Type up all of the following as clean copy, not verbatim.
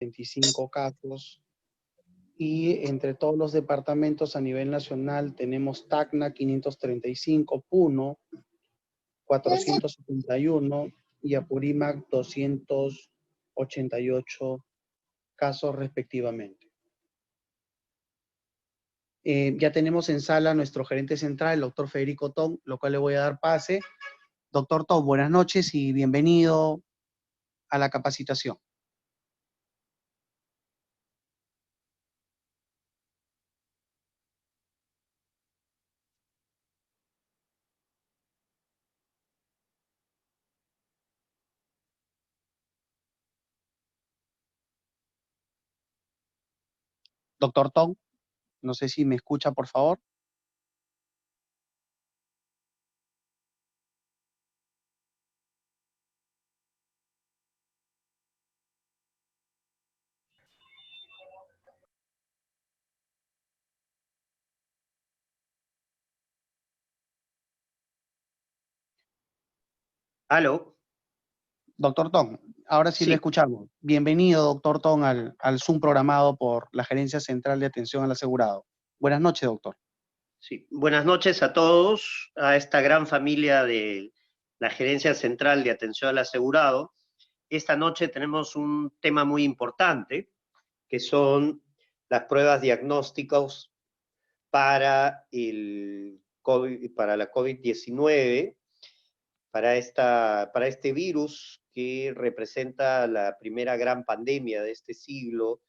85 casos. Y entre todos los departamentos a nivel nacional tenemos Tacna 535, Puno 471 y Apurímac 288 casos respectivamente. Ya tenemos en sala a nuestro gerente central, el doctor Federico Tong, lo cual le voy a dar pase. Doctor Tong, buenas noches y bienvenido a la capacitación. Doctor Tong, no sé si me escucha, por favor. ¿Aló? Doctor Tong, ahora sí, Sí. le escuchamos. Bienvenido, doctor Tong, al Zoom programado por la Gerencia Central de Atención al Asegurado. Buenas noches, doctor. Sí. Buenas noches a todos, a esta gran familia de la Gerencia Central de Atención al Asegurado. Esta noche tenemos un tema muy importante, que son las pruebas diagnósticas para el COVID, para la COVID-19, para este virus que representa la primera gran pandemia de este siglo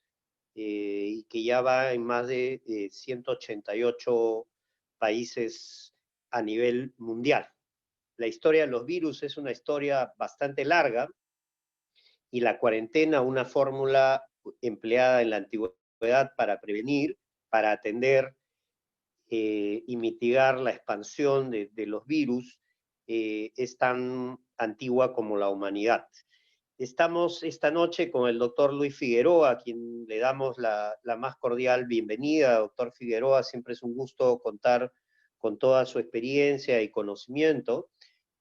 y que ya va en más de 188 países a nivel mundial. La historia de los virus es una historia bastante larga y la cuarentena, una fórmula empleada en la antigüedad para prevenir, para atender y mitigar la expansión de los virus, es tan antigua como la humanidad. Estamos esta noche con el doctor Luis Figueroa, a quien le damos la más cordial bienvenida. Doctor Figueroa, siempre es un gusto contar con toda su experiencia y conocimiento.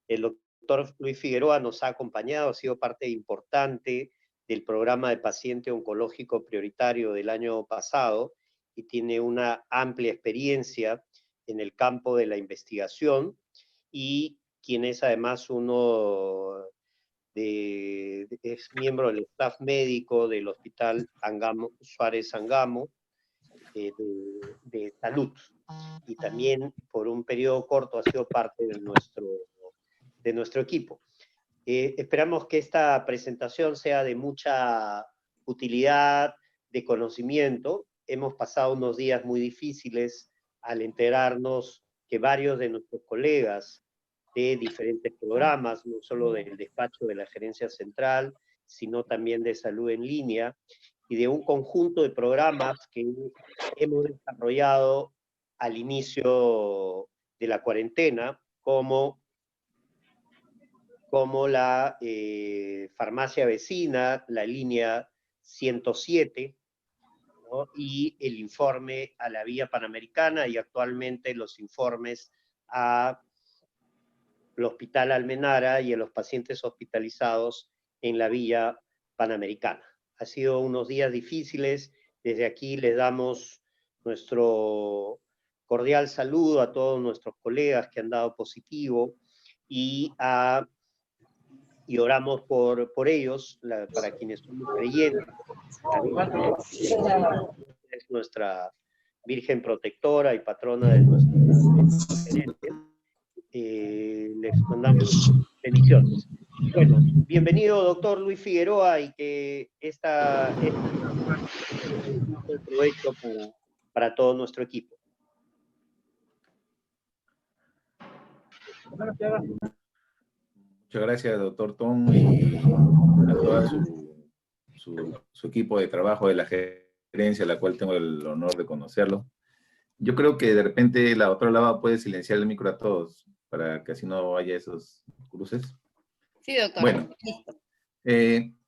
El doctor Luis Figueroa nos ha acompañado, ha sido parte importante del programa de paciente oncológico prioritario del año pasado y tiene una amplia experiencia en el campo de la investigación y quien es además es miembro del staff médico del Hospital Suárez Angamo de Salud, y también por un periodo corto ha sido parte de nuestro equipo. Esperamos que esta presentación sea de mucha utilidad, de conocimiento. Hemos pasado unos días muy difíciles al enterarnos que varios de nuestros colegas de diferentes programas, no solo del despacho de la Gerencia Central, sino también de Salud en Línea, y de un conjunto de programas que hemos desarrollado al inicio de la cuarentena, como la farmacia vecina, la línea 107, ¿no? Y el informe a la Vía Panamericana y actualmente los informes a el Hospital Almenara y a los pacientes hospitalizados en la Vía Panamericana. Ha sido unos días difíciles. Desde aquí les damos nuestro cordial saludo a todos nuestros colegas que han dado positivo y oramos por ellos, para quienes somos creyentes. Es nuestra Virgen protectora y patrona de nuestra gerencia. Les mandamos bendiciones. Bueno, bienvenido, doctor Luis Figueroa, y que esta un provecho para todo nuestro equipo. Muchas gracias, doctor Tom, y a todo su equipo de trabajo de la gerencia, a la cual tengo el honor de conocerlo. Yo creo que de repente la otra lava puede silenciar el micro a todos, para que así no haya esos cruces. Sí, doctor. Bueno, en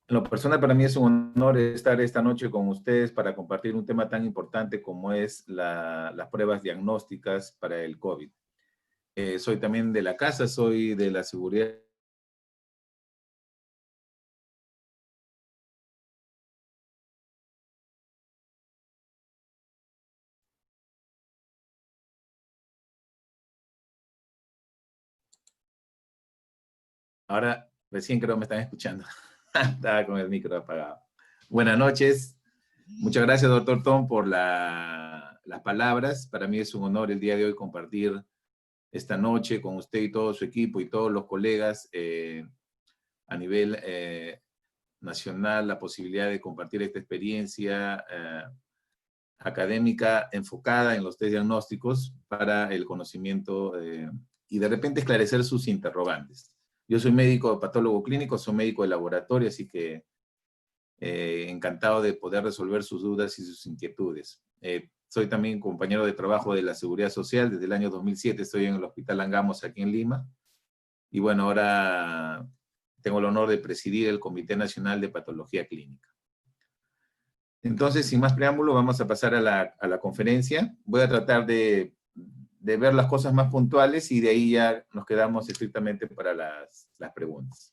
lo personal para mí es un honor estar esta noche con ustedes para compartir un tema tan importante como es las pruebas diagnósticas para el COVID. Soy también de la casa, soy de la seguridad Ahora, recién creo me están escuchando. Estaba con el micro apagado. Buenas noches. Muchas gracias, doctor Tom, por las palabras. Para mí es un honor el día de hoy compartir esta noche con usted y todo su equipo y todos los colegas a nivel nacional, la posibilidad de compartir esta experiencia académica enfocada en los test diagnósticos para el conocimiento y de repente esclarecer sus interrogantes. Yo soy médico patólogo clínico, soy médico de laboratorio, así que encantado de poder resolver sus dudas y sus inquietudes. Soy también compañero de trabajo de la Seguridad Social. Desde el año 2007 estoy en el Hospital Angamos aquí en Lima. Y bueno, ahora tengo el honor de presidir el Comité Nacional de Patología Clínica. Entonces, sin más preámbulo, vamos a pasar a la conferencia. Voy a tratar de ver las cosas más puntuales y de ahí ya nos quedamos estrictamente para las preguntas.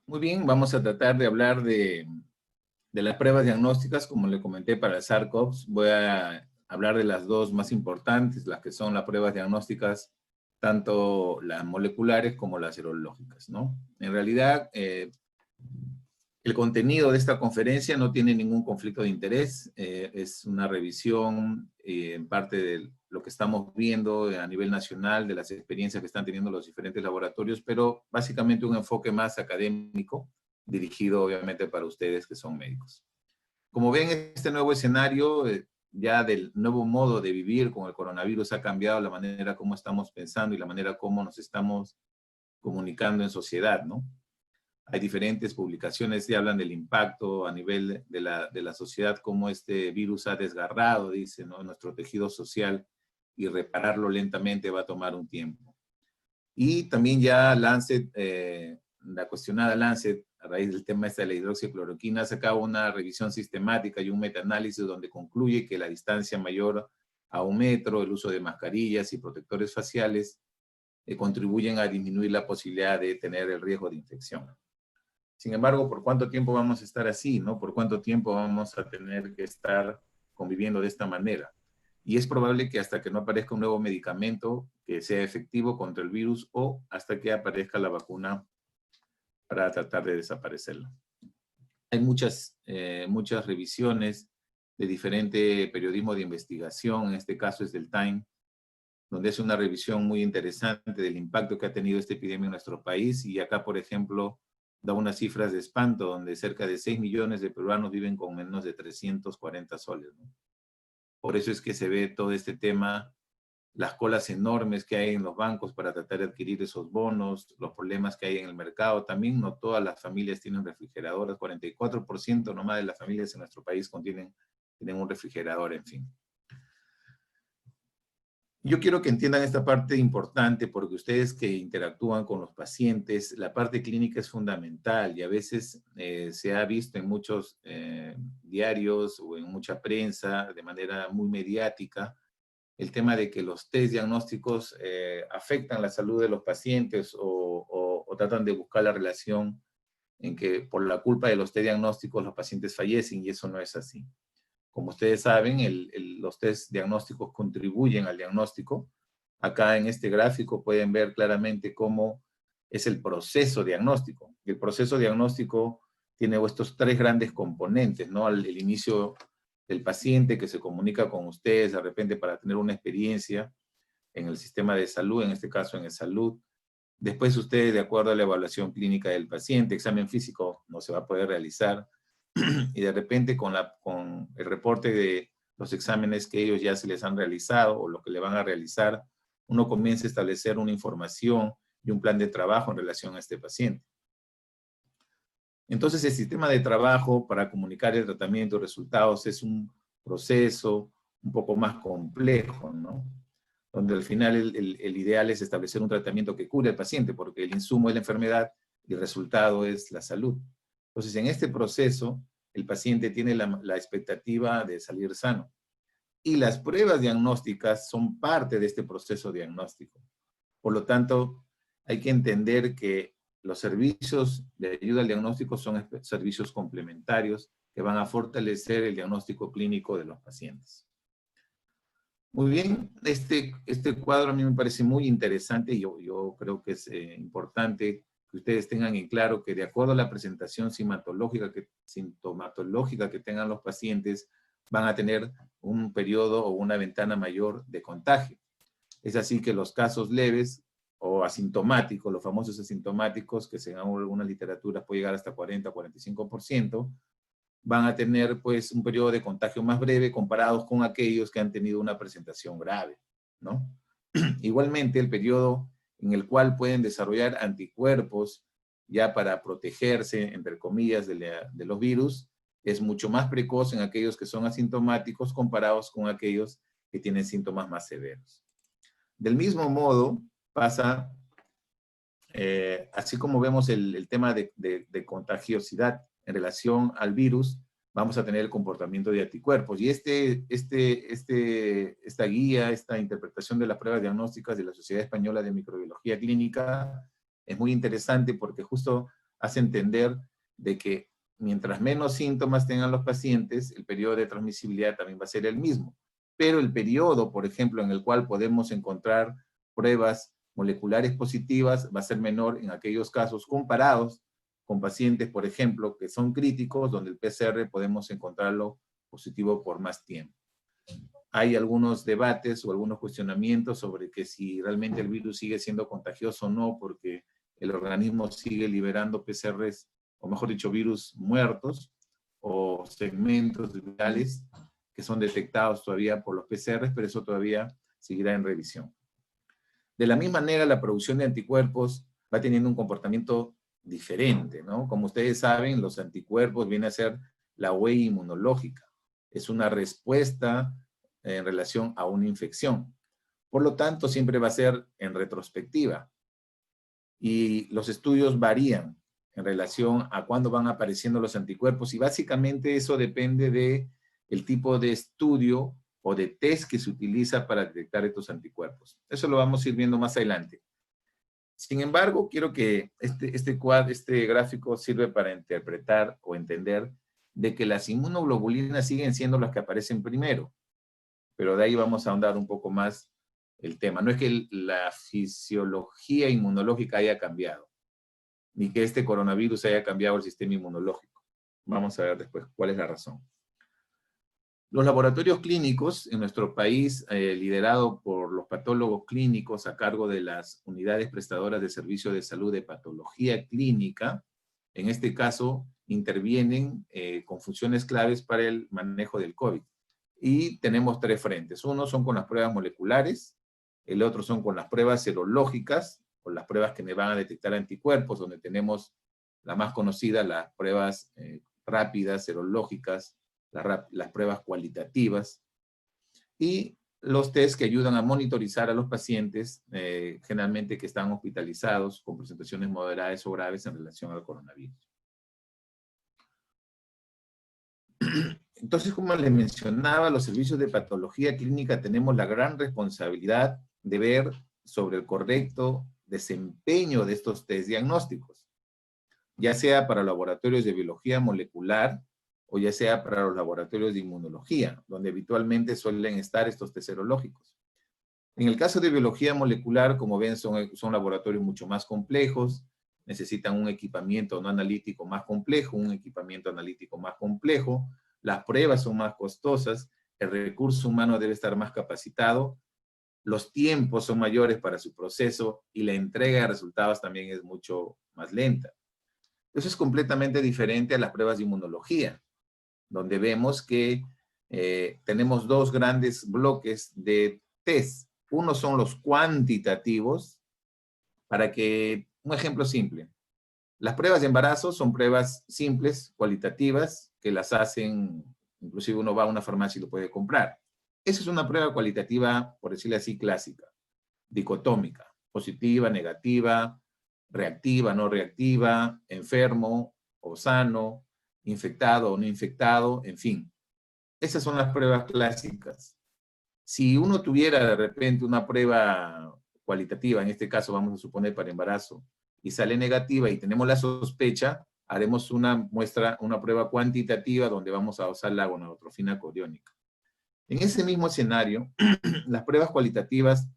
Muy bien, vamos a tratar de hablar de las pruebas diagnósticas, como le comenté para el SARS-CoV. Voy a hablar de las dos más importantes, las que son las pruebas diagnósticas, tanto las moleculares como las serológicas, ¿no? En realidad, el contenido de esta conferencia no tiene ningún conflicto de interés, es una revisión en parte de lo que estamos viendo a nivel nacional, de las experiencias que están teniendo los diferentes laboratorios, pero básicamente un enfoque más académico, dirigido obviamente para ustedes que son médicos. Como ven, este nuevo escenario, ya del nuevo modo de vivir con el coronavirus ha cambiado la manera como estamos pensando y la manera como nos estamos comunicando en sociedad, ¿no? Hay diferentes publicaciones que hablan del impacto a nivel de la sociedad, cómo este virus ha desgarrado, dice, ¿no?, nuestro tejido social, y repararlo lentamente va a tomar un tiempo. Y también ya Lancet, la cuestionada Lancet, a raíz del tema de la hidroxicloroquina, ha sacado una revisión sistemática y un metaanálisis donde concluye que la distancia mayor a 1 metro, el uso de mascarillas y protectores faciales contribuyen a disminuir la posibilidad de tener el riesgo de infección. Sin embargo, ¿por cuánto tiempo vamos a estar así, no? ¿Por cuánto tiempo vamos a tener que estar conviviendo de esta manera? Y es probable que hasta que no aparezca un nuevo medicamento que sea efectivo contra el virus o hasta que aparezca la vacuna para tratar de desaparecerlo. Hay muchas revisiones de diferente periodismo de investigación, en este caso es del Time, donde es una revisión muy interesante del impacto que ha tenido esta epidemia en nuestro país, y acá, por ejemplo, da unas cifras de espanto, donde cerca de 6 millones de peruanos viven con menos de 340 soles, ¿no? Por eso es que se ve todo este tema, las colas enormes que hay en los bancos para tratar de adquirir esos bonos, los problemas que hay en el mercado. También no todas las familias tienen refrigeradoras, 44% nomás de las familias en nuestro país tienen un refrigerador, en fin. Yo quiero que entiendan esta parte importante, porque ustedes que interactúan con los pacientes, la parte clínica es fundamental, y a veces se ha visto en muchos diarios o en mucha prensa de manera muy mediática el tema de que los test diagnósticos afectan la salud de los pacientes o tratan de buscar la relación en que por la culpa de los test diagnósticos los pacientes fallecen, y eso no es así. Como ustedes saben, los test diagnósticos contribuyen al diagnóstico. Acá en este gráfico pueden ver claramente cómo es el proceso diagnóstico. El proceso diagnóstico tiene estos 3 grandes componentes, ¿no? El inicio del paciente que se comunica con ustedes de repente para tener una experiencia en el sistema de salud, en este caso en el salud. Después ustedes, de acuerdo a la evaluación clínica del paciente, examen físico no se va a poder realizar, y de repente con el reporte de los exámenes que ellos ya se les han realizado o lo que le van a realizar, uno comienza a establecer una información y un plan de trabajo en relación a este paciente. Entonces, el sistema de trabajo para comunicar el tratamiento y resultados es un proceso un poco más complejo, ¿no? donde al final el ideal es establecer un tratamiento que cure al paciente, porque el insumo es la enfermedad y el resultado es la salud. Entonces, en este proceso, el paciente tiene la expectativa de salir sano. Y las pruebas diagnósticas son parte de este proceso diagnóstico. Por lo tanto, hay que entender que los servicios de ayuda al diagnóstico son servicios complementarios que van a fortalecer el diagnóstico clínico de los pacientes. Muy bien, este cuadro a mí me parece muy interesante y yo creo que es importante que ustedes tengan en claro que de acuerdo a la presentación sintomatológica que tengan los pacientes, van a tener un periodo o una ventana mayor de contagio. Es así que los casos leves o asintomáticos, los famosos asintomáticos, que según algunas literaturas puede llegar hasta 40-45%, van a tener pues un periodo de contagio más breve comparados con aquellos que han tenido una presentación grave, ¿no? Igualmente, el periodo en el cual pueden desarrollar anticuerpos ya para protegerse, entre comillas, de los virus, es mucho más precoz en aquellos que son asintomáticos comparados con aquellos que tienen síntomas más severos. Del mismo modo, pasa, así como vemos el tema de contagiosidad en relación al virus, vamos a tener el comportamiento de anticuerpos. Y esta guía, esta interpretación de las pruebas diagnósticas de la Sociedad Española de Microbiología Clínica es muy interesante porque justo hace entender de que mientras menos síntomas tengan los pacientes, el periodo de transmisibilidad también va a ser el mismo. Pero el periodo, por ejemplo, en el cual podemos encontrar pruebas moleculares positivas va a ser menor en aquellos casos comparados con pacientes, por ejemplo, que son críticos, donde el PCR podemos encontrarlo positivo por más tiempo. Hay algunos debates o algunos cuestionamientos sobre que si realmente el virus sigue siendo contagioso o no, porque el organismo sigue liberando PCRs, o mejor dicho, virus muertos, o segmentos virales que son detectados todavía por los PCRs, pero eso todavía seguirá en revisión. De la misma manera, la producción de anticuerpos va teniendo un comportamiento diferente, ¿no? Como ustedes saben, los anticuerpos vienen a ser la huella inmunológica. Es una respuesta en relación a una infección. Por lo tanto, siempre va a ser en retrospectiva. Y los estudios varían en relación a cuándo van apareciendo los anticuerpos. Y básicamente eso depende del tipo de estudio o de test que se utiliza para detectar estos anticuerpos. Eso lo vamos a ir viendo más adelante. Sin embargo, quiero que este gráfico sirve para interpretar o entender de que las inmunoglobulinas siguen siendo las que aparecen primero, pero de ahí vamos a ahondar un poco más el tema. No es que la fisiología inmunológica haya cambiado, ni que este coronavirus haya cambiado el sistema inmunológico. Vamos a ver después cuál es la razón. Los laboratorios clínicos en nuestro país, liderado por los patólogos clínicos a cargo de las unidades prestadoras de servicio de salud de patología clínica, en este caso intervienen con funciones claves para el manejo del COVID. Y tenemos tres frentes. Uno son con las pruebas moleculares, el otro son con las pruebas serológicas, con las pruebas que me van a detectar anticuerpos, donde tenemos la más conocida, las pruebas rápidas, serológicas, las pruebas cualitativas, y los test que ayudan a monitorizar a los pacientes, generalmente que están hospitalizados con presentaciones moderadas o graves en relación al coronavirus. Entonces, como les mencionaba, los servicios de patología clínica tenemos la gran responsabilidad de ver sobre el correcto desempeño de estos test diagnósticos, ya sea para laboratorios de biología molecular o ya sea para los laboratorios de inmunología, donde habitualmente suelen estar estos test serológicos. En el caso de biología molecular, como ven, son laboratorios mucho más complejos, necesitan un equipamiento no analítico más complejo, un equipamiento analítico más complejo, las pruebas son más costosas, el recurso humano debe estar más capacitado, los tiempos son mayores para su proceso y la entrega de resultados también es mucho más lenta. Eso es completamente diferente a las pruebas de inmunología, donde vemos que tenemos dos grandes bloques de test. Uno son los cuantitativos, para que, un ejemplo simple, las pruebas de embarazo son pruebas simples, cualitativas, que las hacen, inclusive uno va a una farmacia y lo puede comprar. Esa es una prueba cualitativa, por decirlo así, clásica, dicotómica, positiva, negativa, reactiva, no reactiva, enfermo o sano, infectado o no infectado, en fin. Esas son las pruebas clásicas. Si uno tuviera de repente una prueba cualitativa, en este caso vamos a suponer para embarazo, y sale negativa y tenemos la sospecha, haremos una muestra, una prueba cuantitativa donde vamos a usar la gonadotrofina coriónica. En ese mismo escenario, las pruebas cualitativas,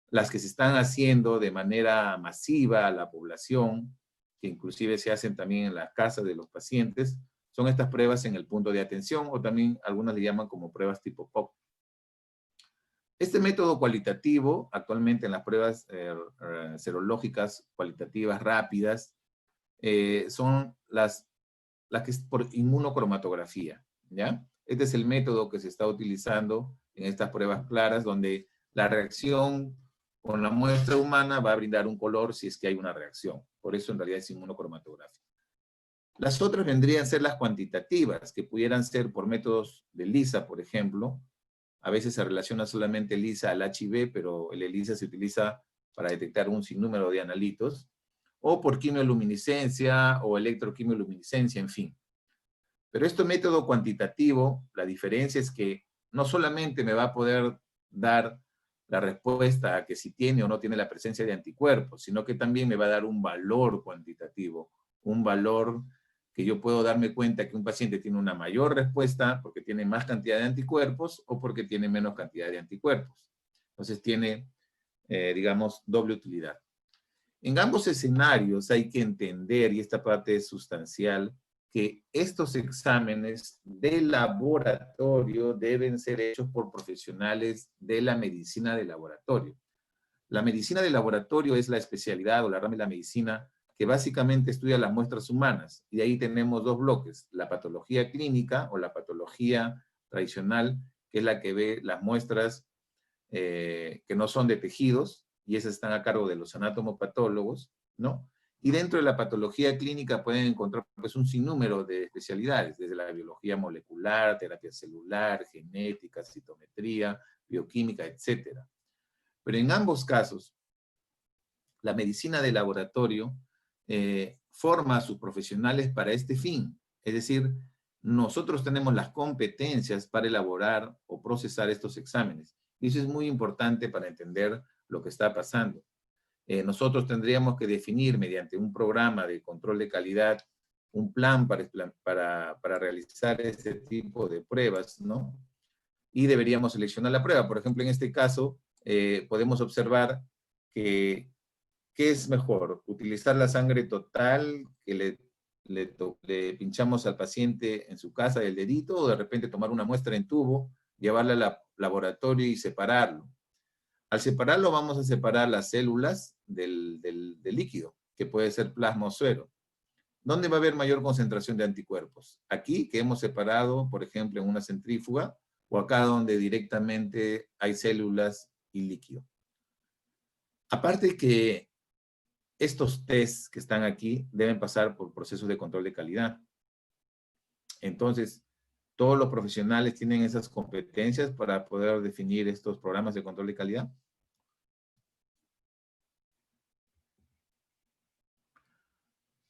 las que se están haciendo de manera masiva a la población, que inclusive se hacen también en las casas de los pacientes, son estas pruebas en el punto de atención, o también algunas le llaman como pruebas tipo POC. Este método cualitativo, actualmente en las pruebas serológicas cualitativas rápidas, son las que es por inmunocromatografía, ¿ya? Este es el método que se está utilizando en estas pruebas claras, donde la reacción con la muestra humana va a brindar un color si es que hay una reacción. Por eso en realidad es inmunocromatográfica. Las otras vendrían a ser las cuantitativas, que pudieran ser por métodos de ELISA, por ejemplo. A veces se relaciona solamente ELISA al HIV, pero el ELISA se utiliza para detectar un sinnúmero de analitos, o por quimioluminiscencia o electroquimioluminiscencia, en fin. Pero este método cuantitativo, la diferencia es que no solamente me va a poder dar la respuesta a que si tiene o no tiene la presencia de anticuerpos, sino que también me va a dar un valor cuantitativo, un valor que yo puedo darme cuenta que un paciente tiene una mayor respuesta porque tiene más cantidad de anticuerpos o porque tiene menos cantidad de anticuerpos. Entonces tiene, digamos, doble utilidad. En ambos escenarios hay que entender, y esta parte es sustancial, que estos exámenes de laboratorio deben ser hechos por profesionales de la medicina de laboratorio. La medicina de laboratorio es la especialidad o la rama de la medicina que básicamente estudia las muestras humanas. Y ahí tenemos dos bloques, la patología clínica o la patología tradicional, que es la que ve las muestras que no son de tejidos, y esas están a cargo de los anatomopatólogos, ¿no? Y dentro de la patología clínica pueden encontrar pues, un sinnúmero de especialidades, desde la biología molecular, terapia celular, genética, citometría, bioquímica, etc. Pero en ambos casos, la medicina de laboratorio forma a sus profesionales para este fin. Es decir, nosotros tenemos las competencias para elaborar o procesar estos exámenes. Y eso es muy importante para entender lo que está pasando. Nosotros tendríamos que definir mediante un programa de control de calidad un plan para realizar este tipo de pruebas, ¿no? Y deberíamos seleccionar la prueba. Por ejemplo, en este caso, podemos observar que ¿qué es mejor? ¿Utilizar la sangre total que le pinchamos al paciente en su casa del dedito, o de repente tomar una muestra en tubo, llevarla al laboratorio y separarlo? Al separarlo vamos a separar las células del líquido, que puede ser plasma o suero. ¿Dónde va a haber mayor concentración de anticuerpos? Aquí, que hemos separado, por ejemplo, en una centrífuga, o acá donde directamente hay células y líquido. Aparte que estos tests que están aquí deben pasar por procesos de control de calidad. Entonces, todos los profesionales tienen esas competencias para poder definir estos programas de control de calidad.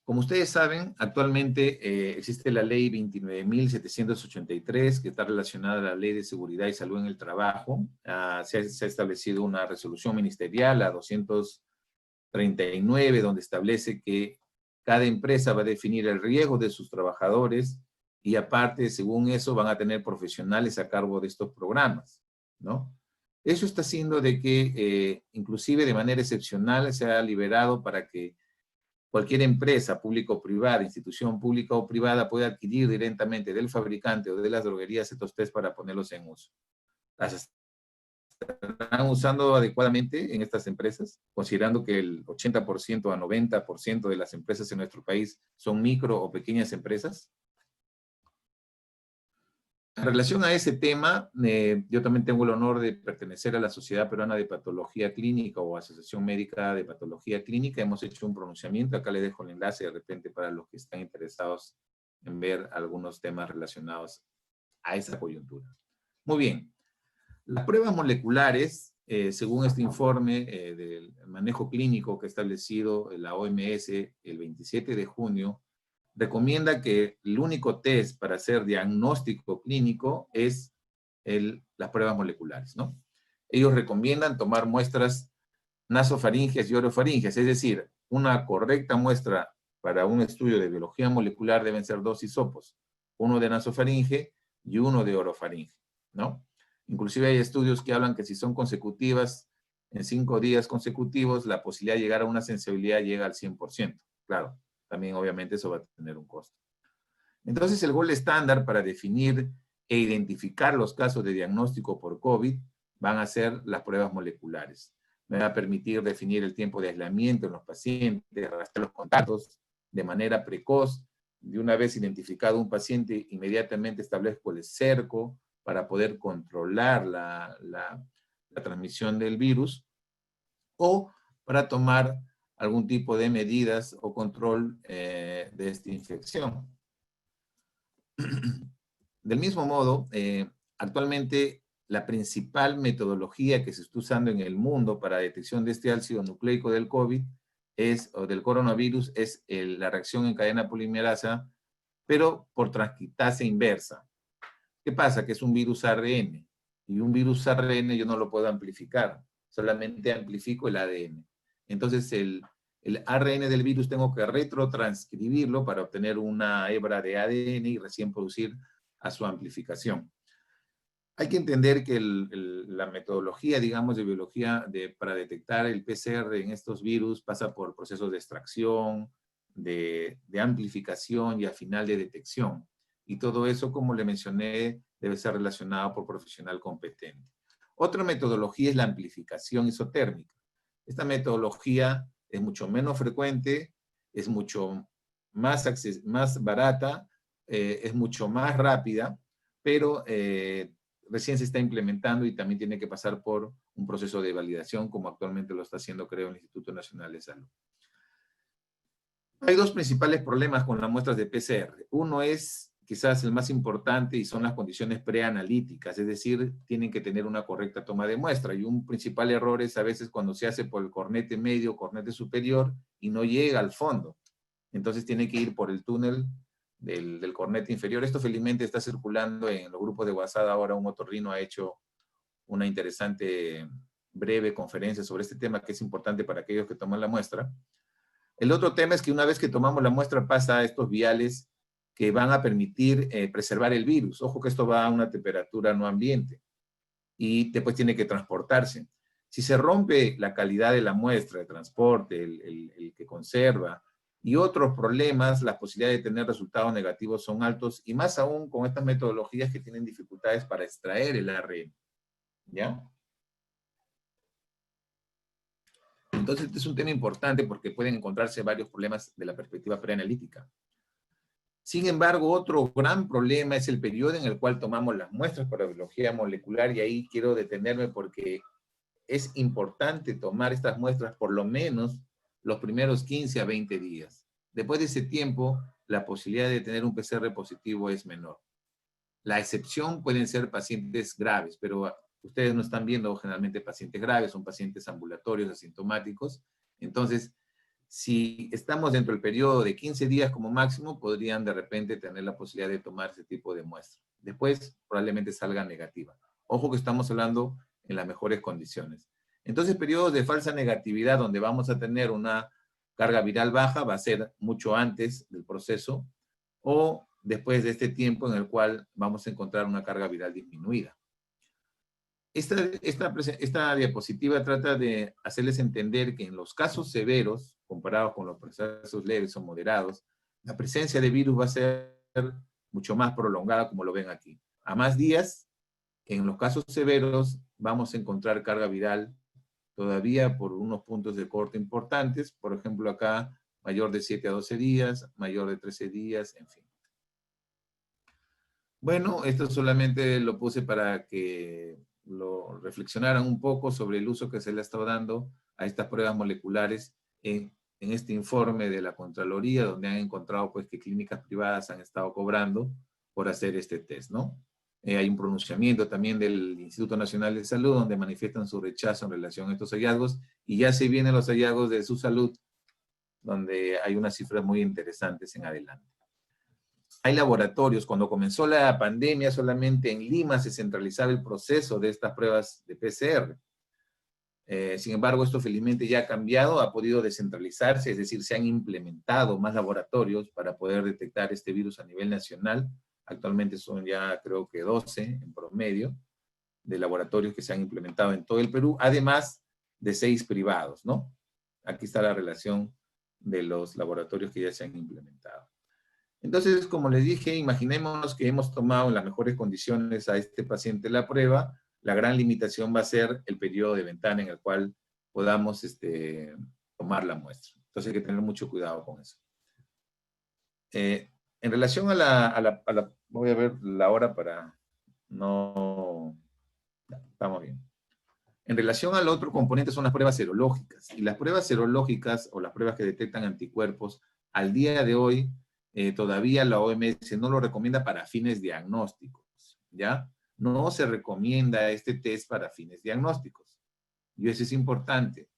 Como ustedes saben, actualmente existe la ley 29.783 que está relacionada a la ley de seguridad y salud en el trabajo. Se ha establecido una resolución ministerial, la 239, donde establece que cada empresa va a definir el riesgo de sus trabajadores y aparte, según eso, van a tener profesionales a cargo de estos programas, ¿no? Eso está haciendo de que, inclusive de manera excepcional, se ha liberado para que cualquier empresa pública o privada, institución pública o privada, pueda adquirir directamente del fabricante o de las droguerías estos test para ponerlos en uso. Las están usando adecuadamente en estas empresas, considerando que el 80% a 90% de las empresas en nuestro país son micro o pequeñas empresas. En relación a ese tema, yo también tengo el honor de pertenecer a la Sociedad Peruana de Patología Clínica o Asociación Médica de Patología Clínica. Hemos hecho un pronunciamiento, acá le dejo el enlace de repente para los que están interesados en ver algunos temas relacionados a esa coyuntura. Muy bien. Las pruebas moleculares, según este informe del manejo clínico que ha establecido la OMS el 27 de junio, recomienda que el único test para hacer diagnóstico clínico es las pruebas moleculares, ¿no? Ellos recomiendan tomar muestras nasofaringeas y orofaringeas, es decir, una correcta muestra para un estudio de biología molecular deben ser 2 hisopos, uno de nasofaringe y uno de orofaringe, ¿no? Inclusive hay estudios que hablan que si son consecutivas, en 5 días consecutivos, la posibilidad de llegar a una sensibilidad llega al 100%. Claro, también obviamente eso va a tener un costo. Entonces el gold estándar para definir e identificar los casos de diagnóstico por COVID van a ser las pruebas moleculares. Me va a permitir definir el tiempo de aislamiento en los pacientes, rastrear los contactos de manera precoz. De una vez identificado un paciente, inmediatamente establezco el cerco para poder controlar la transmisión del virus, o para tomar algún tipo de medidas o control de esta infección. Del mismo modo, actualmente la principal metodología que se está usando en el mundo para detección de este ácido nucleico del COVID o del coronavirus es la reacción en cadena polimerasa, pero por transcriptasa inversa. ¿Qué pasa? Que es un virus ARN, y un virus ARN yo no lo puedo amplificar, solamente amplifico el ADN. Entonces el ARN del virus tengo que retrotranscribirlo para obtener una hebra de ADN y recién producir a su amplificación. Hay que entender que la metodología, digamos, de biología para detectar el PCR en estos virus pasa por procesos de extracción, de amplificación y al final de detección. Y todo eso, como le mencioné, debe ser relacionado por profesional competente. Otra metodología es la amplificación isotérmica. Esta metodología es mucho menos frecuente, es mucho más barata, es mucho más rápida, pero recién se está implementando y también tiene que pasar por un proceso de validación, como actualmente lo está haciendo, creo, el Instituto Nacional de Salud. Hay 2 principales problemas con las muestras de PCR. Uno es quizás el más importante y son las condiciones preanalíticas, es decir, tienen que tener una correcta toma de muestra. Y un principal error es a veces cuando se hace por el cornete medio o cornete superior y no llega al fondo. Entonces tiene que ir por el túnel del cornete inferior. Esto felizmente está circulando en los grupos de WhatsApp. Ahora un otorrino ha hecho una interesante breve conferencia sobre este tema que es importante para aquellos que toman la muestra. El otro tema es que una vez que tomamos la muestra pasa a estos viales que van a permitir preservar el virus. Ojo que esto va a una temperatura no ambiente y después tiene que transportarse. Si se rompe la calidad de la muestra, de transporte, el que conserva, y otros problemas, las posibilidades de tener resultados negativos son altos, y más aún con estas metodologías que tienen dificultades para extraer el ARN. ¿Ya? Entonces, este es un tema importante porque pueden encontrarse varios problemas de la perspectiva preanalítica. Sin embargo, otro gran problema es el periodo en el cual tomamos las muestras para biología molecular, y ahí quiero detenerme porque es importante tomar estas muestras por lo menos los primeros 15 a 20 días. Después de ese tiempo, la posibilidad de tener un PCR positivo es menor. La excepción pueden ser pacientes graves, pero ustedes no están viendo generalmente pacientes graves, son pacientes ambulatorios, asintomáticos. Entonces, si estamos dentro del periodo de 15 días como máximo, podrían de repente tener la posibilidad de tomar ese tipo de muestra. Después, probablemente salga negativa. Ojo que estamos hablando en las mejores condiciones. Entonces, periodos de falsa negatividad donde vamos a tener una carga viral baja va a ser mucho antes del proceso o después de este tiempo en el cual vamos a encontrar una carga viral disminuida. Esta diapositiva trata de hacerles entender que en los casos severos, comparados con los procesos leves o moderados, la presencia de virus va a ser mucho más prolongada, como lo ven aquí. A más días, en los casos severos, vamos a encontrar carga viral todavía por unos puntos de corte importantes, por ejemplo acá, mayor de 7 a 12 días, mayor de 13 días, en fin. Bueno, esto solamente lo puse para que lo reflexionaran un poco sobre el uso que se le ha estado dando a estas pruebas moleculares en este informe de la Contraloría, donde han encontrado pues que clínicas privadas han estado cobrando por hacer este test, ¿no? Hay un pronunciamiento también del Instituto Nacional de Salud donde manifiestan su rechazo en relación a estos hallazgos, y ya se vienen los hallazgos de su salud, donde hay unas cifras muy interesantes en adelante. Hay laboratorios. Cuando comenzó la pandemia, solamente en Lima se centralizaba el proceso de estas pruebas de PCR. Sin embargo, esto felizmente ya ha cambiado, ha podido descentralizarse, es decir, se han implementado más laboratorios para poder detectar este virus a nivel nacional. Actualmente son ya creo que 12 en promedio de laboratorios que se han implementado en todo el Perú, además de 6 privados, ¿no? Aquí está la relación de los laboratorios que ya se han implementado. Entonces, como les dije, imaginémonos que hemos tomado en las mejores condiciones a este paciente la prueba. La gran limitación va a ser el periodo de ventana en el cual podamos tomar la muestra. Entonces hay que tener mucho cuidado con eso. En relación voy a ver la hora para no... Estamos bien. En relación al otro componente son las pruebas serológicas. Y las pruebas serológicas o las pruebas que detectan anticuerpos, al día de hoy, todavía la OMS no lo recomienda para fines diagnósticos, ¿ya? No se recomienda este test para fines diagnósticos. Y eso es importante.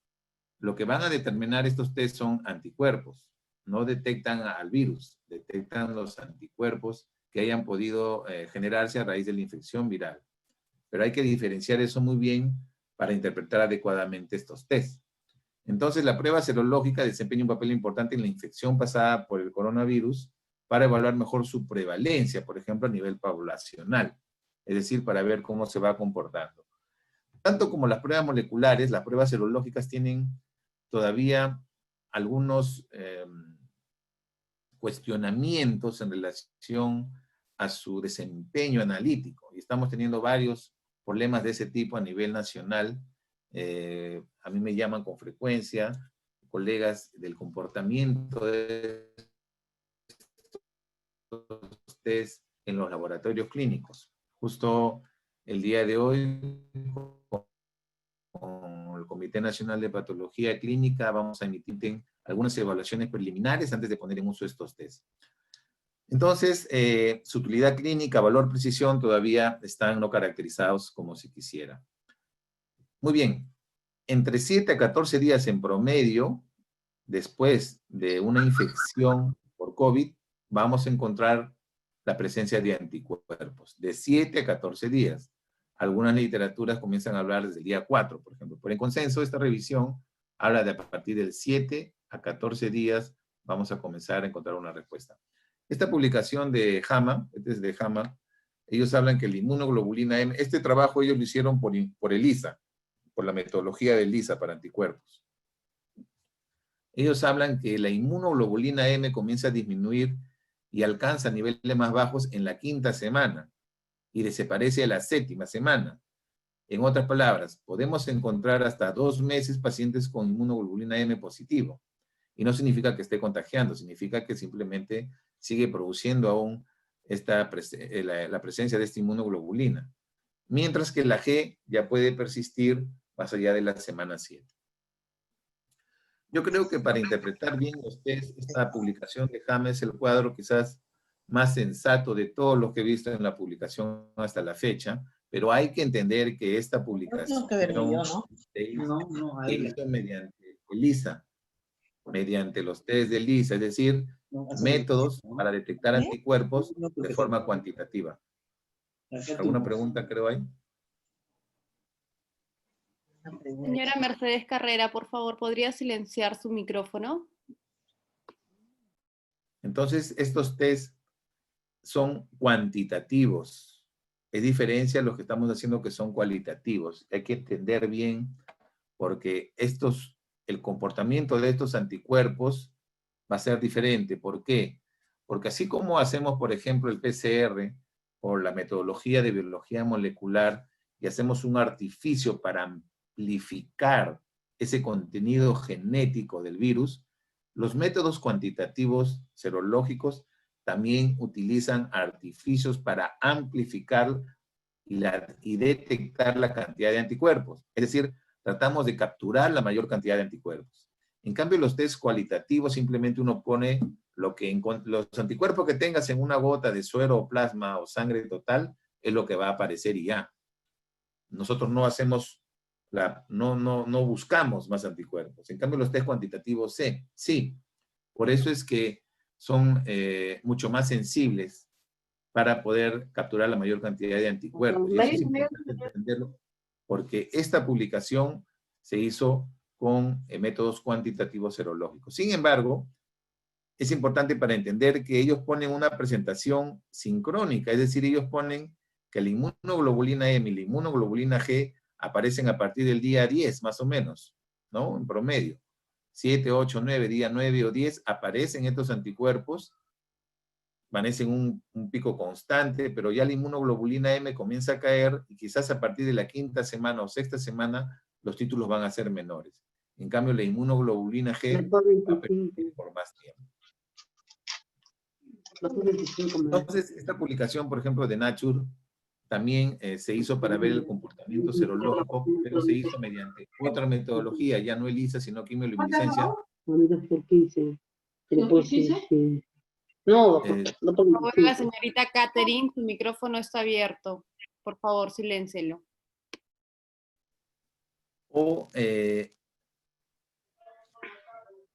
Lo que van a determinar estos test son anticuerpos. No detectan al virus, detectan los anticuerpos que hayan podido generarse a raíz de la infección viral. Pero hay que diferenciar eso muy bien para interpretar adecuadamente estos tests. Entonces, la prueba serológica desempeña un papel importante en la infección pasada por el coronavirus para evaluar mejor su prevalencia, por ejemplo, a nivel poblacional. Es decir, para ver cómo se va comportando. Tanto como las pruebas moleculares, las pruebas serológicas tienen todavía algunos cuestionamientos en relación a su desempeño analítico. Y estamos teniendo varios problemas de ese tipo a nivel nacional. A mí me llaman con frecuencia colegas del comportamiento de estos test en los laboratorios clínicos. Justo el día de hoy, con el Comité Nacional de Patología Clínica, vamos a emitir algunas evaluaciones preliminares antes de poner en uso estos test. Entonces, su utilidad clínica, valor, precisión, todavía están no caracterizados como se quisiera. Muy bien, entre 7 a 14 días en promedio, después de una infección por COVID, vamos a encontrar la presencia de anticuerpos, de 7 a 14 días. Algunas literaturas comienzan a hablar desde el día 4, por ejemplo. Pero en consenso, esta revisión habla de a partir del 7 a 14 días vamos a comenzar a encontrar una respuesta. Esta publicación de JAMA, es de JAMA, ellos hablan que la inmunoglobulina M, este trabajo ellos lo hicieron por ELISA, por la metodología de ELISA para anticuerpos. Ellos hablan que la inmunoglobulina M comienza a disminuir y alcanza niveles más bajos en la 5ª semana y desaparece a la 7ª semana. En otras palabras, podemos encontrar hasta 2 meses pacientes con inmunoglobulina M positivo. Y no significa que esté contagiando, significa que simplemente sigue produciendo aún la presencia de esta inmunoglobulina. Mientras que la G ya puede persistir más allá de la semana 7. Yo creo que para interpretar bien ustedes esta publicación de JAMA es el cuadro quizás más sensato de todo lo que he visto en la publicación hasta la fecha, pero hay que entender que esta publicación se hizo mediante ELISA, mediante los test de ELISA, es decir, métodos para detectar anticuerpos de forma cuantitativa. ¿Alguna pregunta creo hay? Señora Mercedes Carrera, por favor, ¿podría silenciar su micrófono? Entonces, estos test son cuantitativos. Es diferencia a los que estamos haciendo que son cualitativos. Hay que entender bien porque el comportamiento de estos anticuerpos va a ser diferente. ¿Por qué? Porque así como hacemos, por ejemplo, el PCR por la metodología de biología molecular y hacemos un artificio para amplificar ese contenido genético del virus, los métodos cuantitativos serológicos también utilizan artificios para amplificar y detectar la cantidad de anticuerpos. Es decir, tratamos de capturar la mayor cantidad de anticuerpos. En cambio, los test cualitativos simplemente uno pone los anticuerpos que tengas en una gota de suero o plasma o sangre total, es lo que va a aparecer y ya. Nosotros no hacemos, no buscamos más anticuerpos. En cambio, los test cuantitativos sí. Por eso es que son mucho más sensibles para poder capturar la mayor cantidad de anticuerpos. Y eso es importante entenderlo, porque esta publicación se hizo con métodos cuantitativos serológicos. Sin embargo, es importante para entender que ellos ponen una presentación sincrónica, es decir, ellos ponen que la inmunoglobulina M y la inmunoglobulina G aparecen a partir del día 10, más o menos, ¿no? En promedio. 7, 8, 9, día 9 o 10, aparecen estos anticuerpos, permanecen un pico constante, pero ya la inmunoglobulina M comienza a caer y quizás a partir de la 5ª semana o 6ª semana los títulos van a ser menores. En cambio, la inmunoglobulina G va a persistir por más tiempo. Entonces, esta publicación, por ejemplo, de Nature, también se hizo para ver el comportamiento serológico, pero se hizo mediante otra metodología, ya no ELISA, sino quimioluminiscencia. No, por favor, la señorita Catherine, su micrófono está abierto. Por favor, siléncielo. O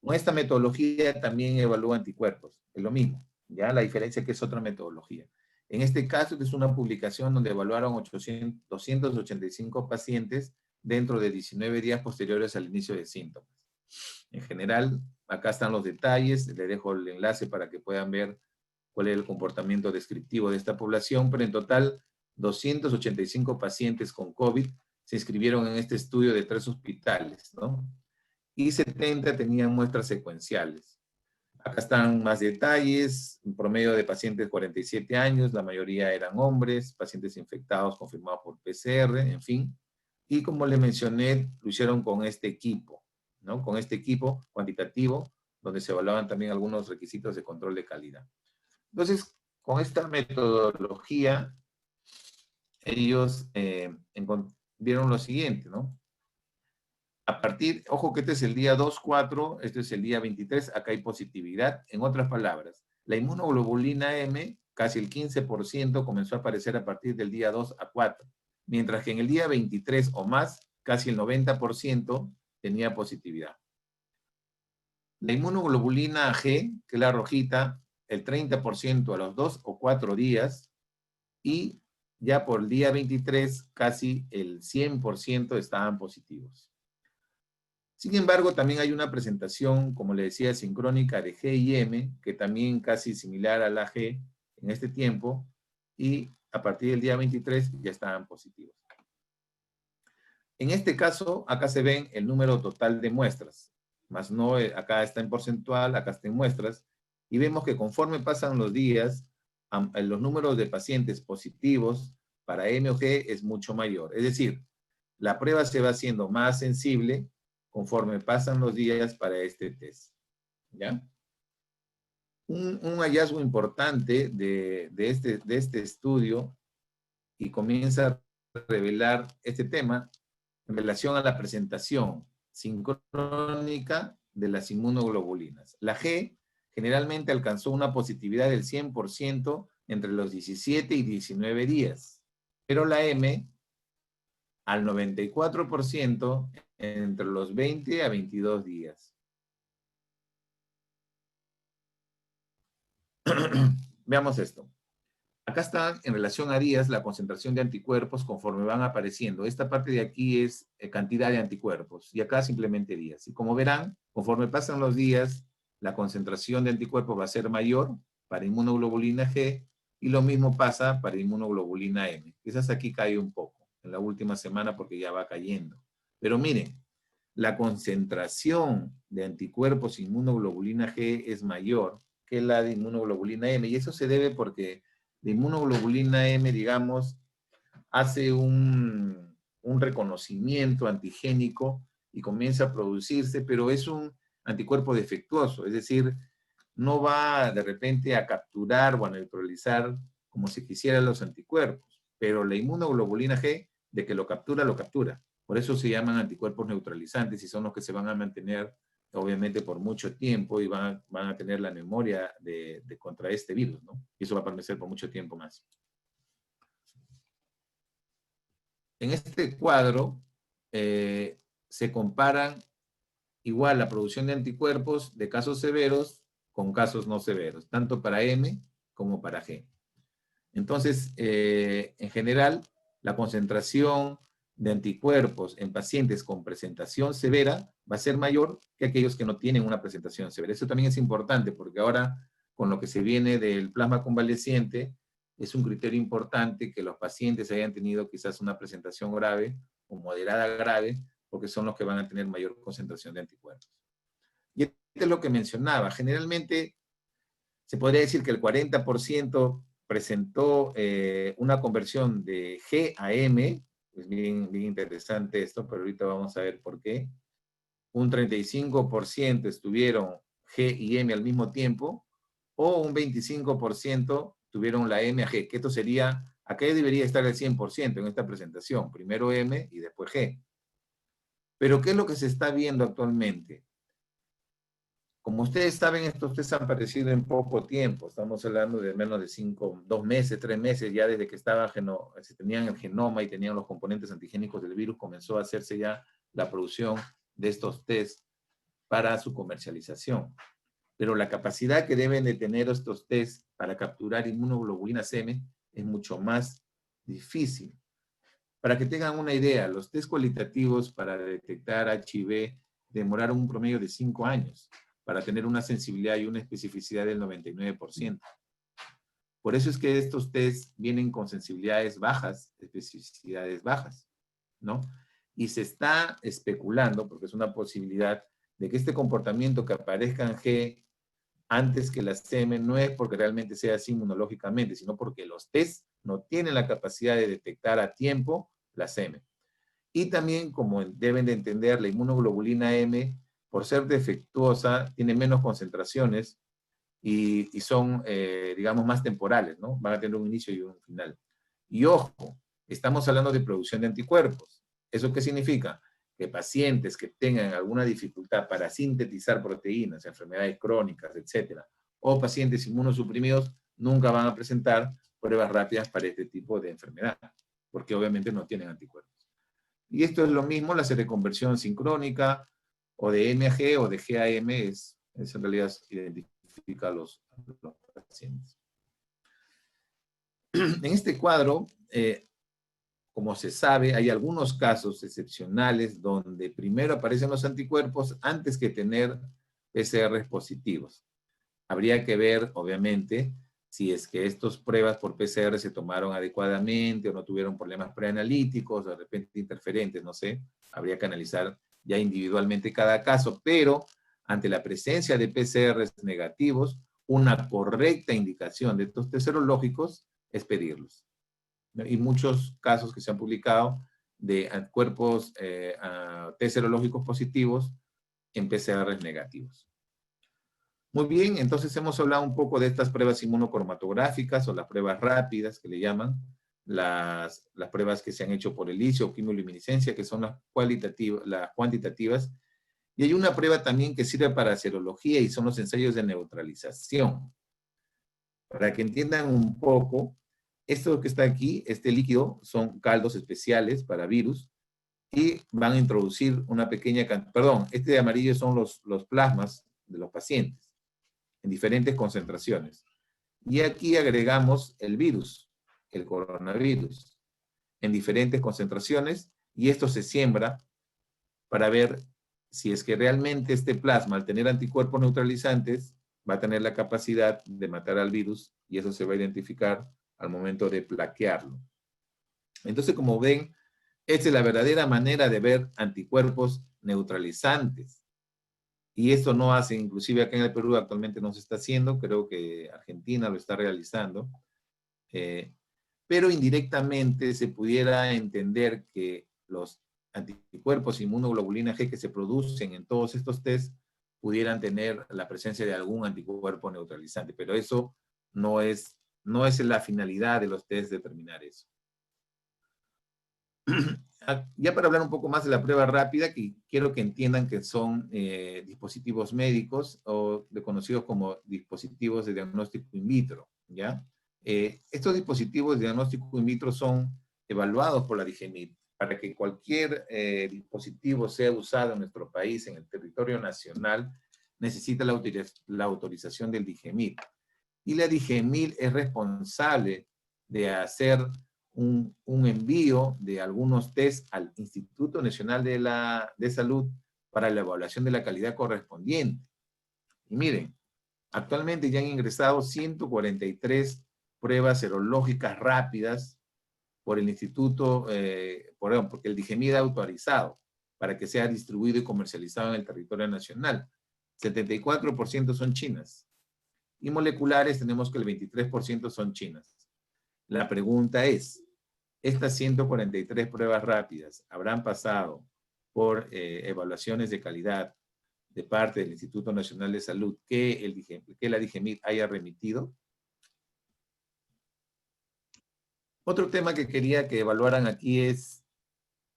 con esta metodología también evalúa anticuerpos, es lo mismo, ya la diferencia es que es otra metodología. En este caso es una publicación donde evaluaron 285 pacientes dentro de 19 días posteriores al inicio de síntomas. En general, acá están los detalles, les dejo el enlace para que puedan ver cuál es el comportamiento descriptivo de esta población, pero en total 285 pacientes con COVID se inscribieron en este estudio de 3 hospitales, ¿no? Y 70 tenían muestras secuenciales. Acá están más detalles, un promedio de pacientes 47 años, la mayoría eran hombres, pacientes infectados confirmados por PCR, en fin. Y como les mencioné, lo hicieron con este equipo, ¿no? Con este equipo cuantitativo, donde se evaluaban también algunos requisitos de control de calidad. Entonces, con esta metodología, ellos vieron lo siguiente, ¿no? A partir, ojo que este es el día 2, 4, este es el día 23, acá hay positividad. En otras palabras, la inmunoglobulina M, casi el 15%, comenzó a aparecer a partir del día 2 a 4, mientras que en el día 23 o más, casi el 90% tenía positividad. La inmunoglobulina G, que es la rojita, el 30% a los 2 o 4 días, y ya por el día 23, casi el 100% estaban positivos. Sin embargo, también hay una presentación, como le decía, sincrónica de G y M, que también casi similar a la G en este tiempo, y a partir del día 23 ya estaban positivos. En este caso, acá se ven el número total de muestras, más no, acá está en porcentual, acá está en muestras, y vemos que conforme pasan los días, los números de pacientes positivos para M o G es mucho mayor. Es decir, la prueba se va haciendo más sensible conforme pasan los días para este test. ¿Ya? Un hallazgo importante de este estudio, y comienza a revelar este tema en relación a la presentación sincrónica de las inmunoglobulinas. La G generalmente alcanzó una positividad del 100% entre los 17 y 19 días, pero la M al 94% entre los 20 a 22 días. Veamos esto. Acá está en relación a días la concentración de anticuerpos conforme van apareciendo. Esta parte de aquí es cantidad de anticuerpos y acá simplemente días. Y como verán, conforme pasan los días, la concentración de anticuerpos va a ser mayor para inmunoglobulina G y lo mismo pasa para inmunoglobulina M. Quizás aquí cae un poco en la última semana porque ya va cayendo. Pero miren, la concentración de anticuerpos inmunoglobulina G es mayor que la de inmunoglobulina M, y eso se debe porque la inmunoglobulina M, digamos, hace un reconocimiento antigénico y comienza a producirse, pero es un anticuerpo defectuoso, es decir, no va de repente a capturar o a neutralizar como si quisiera los anticuerpos, pero la inmunoglobulina G, de que lo captura, lo captura. Por eso se llaman anticuerpos neutralizantes y son los que se van a mantener obviamente por mucho tiempo y van a tener la memoria contra este virus, ¿no? Y eso va a permanecer por mucho tiempo más. en este cuadro se comparan igual la producción de anticuerpos de casos severos con casos no severos, tanto para M como para G. Entonces, en general, la concentración de anticuerpos en pacientes con presentación severa va a ser mayor que aquellos que no tienen una presentación severa. Eso también es importante porque ahora, con lo que se viene del plasma convaleciente, es un criterio importante que los pacientes hayan tenido quizás una presentación grave o moderada grave, porque son los que van a tener mayor concentración de anticuerpos. Y esto es lo que mencionaba. Generalmente, se podría decir que el 40% presentó una conversión de G a M. Es bien interesante esto, pero ahorita vamos a ver por qué. Un 35% estuvieron G y M al mismo tiempo, o un 25% tuvieron la M a G, que esto sería, acá debería estar el 100% en esta presentación, primero M y después G. Pero ¿qué es lo que se está viendo actualmente? Como ustedes saben, estos test han aparecido en poco tiempo, estamos hablando de menos de 2 meses, 3 meses, ya desde que se tenían el genoma y tenían los componentes antigénicos del virus, comenzó a hacerse ya la producción de estos test para su comercialización. Pero la capacidad que deben de tener estos test para capturar inmunoglobulinas M es mucho más difícil. Para que tengan una idea, los test cualitativos para detectar HIV demoraron un promedio de 5 años para tener una sensibilidad y una especificidad del 99%. Por eso es que estos test vienen con sensibilidades bajas, especificidades bajas, ¿no? Y se está especulando, porque es una posibilidad, de que este comportamiento que aparezca en G antes que la CM no es porque realmente sea así inmunológicamente, sino porque los test no tienen la capacidad de detectar a tiempo la CM. Y también, como deben de entender, la inmunoglobulina M, por ser defectuosa, tiene menos concentraciones y son, digamos, más temporales, ¿no? Van a tener un inicio y un final. Y ojo, estamos hablando de producción de anticuerpos. ¿Eso qué significa? Que pacientes que tengan alguna dificultad para sintetizar proteínas, enfermedades crónicas, etcétera, o pacientes inmunosuprimidos, nunca van a presentar pruebas rápidas para este tipo de enfermedad, porque obviamente no tienen anticuerpos. Y esto es lo mismo, la seroconversión sincrónica, o de M a G o de G a M, es en realidad identifica a los pacientes. En este cuadro, como se sabe, hay algunos casos excepcionales donde primero aparecen los anticuerpos antes que tener PCRs positivos. Habría que ver, obviamente, si es que estas pruebas por PCR se tomaron adecuadamente o no tuvieron problemas preanalíticos, de repente interferentes, no sé. Habría que analizar ya individualmente cada caso, pero ante la presencia de PCRs negativos, una correcta indicación de estos test serológicos es pedirlos. Y muchos casos que se han publicado de cuerpos test serológicos positivos en PCRs negativos. Muy bien, entonces hemos hablado un poco de estas pruebas inmunocromatográficas o las pruebas rápidas que le llaman, las pruebas que se han hecho por ELISA o quimioluminiscencia, que son las cuantitativas. Y hay una prueba también que sirve para serología y son los ensayos de neutralización. Para que entiendan un poco, esto que está aquí, este líquido, son caldos especiales para virus y van a introducir una pequeña cantidad, perdón, este de amarillo son los plasmas de los pacientes en diferentes concentraciones. Y aquí agregamos el virus, el coronavirus, en diferentes concentraciones y esto se siembra para ver si es que realmente este plasma, al tener anticuerpos neutralizantes, va a tener la capacidad de matar al virus y eso se va a identificar al momento de plaquearlo. Entonces, como ven, esta es la verdadera manera de ver anticuerpos neutralizantes. Y esto no hace, inclusive acá en el Perú actualmente no se está haciendo, creo que Argentina lo está realizando, pero indirectamente se pudiera entender que los anticuerpos inmunoglobulina G que se producen en todos estos test pudieran tener la presencia de algún anticuerpo neutralizante, pero eso no es la finalidad de los test determinar eso. Ya para hablar un poco más de la prueba rápida, que quiero que entiendan que son dispositivos médicos o conocidos como dispositivos de diagnóstico in vitro, ¿ya? Estos dispositivos de diagnóstico in vitro son evaluados por la DIGEMIT para que cualquier dispositivo sea usado en nuestro país, en el territorio nacional, necesita la autorización del DIGEMIT. Y la DIGEMIT es responsable de hacer un envío de algunos test al Instituto Nacional de Salud para la evaluación de la calidad correspondiente. Y miren, actualmente ya han ingresado 143 pruebas serológicas rápidas por el instituto, porque el DIGEMIT ha autorizado para que sea distribuido y comercializado en el territorio nacional. 74% son chinas. Y moleculares tenemos que el 23% son chinas. La pregunta es, ¿estas 143 pruebas rápidas habrán pasado por evaluaciones de calidad de parte del Instituto Nacional de Salud que la DIGEMIT haya remitido? Otro tema que quería que evaluaran aquí es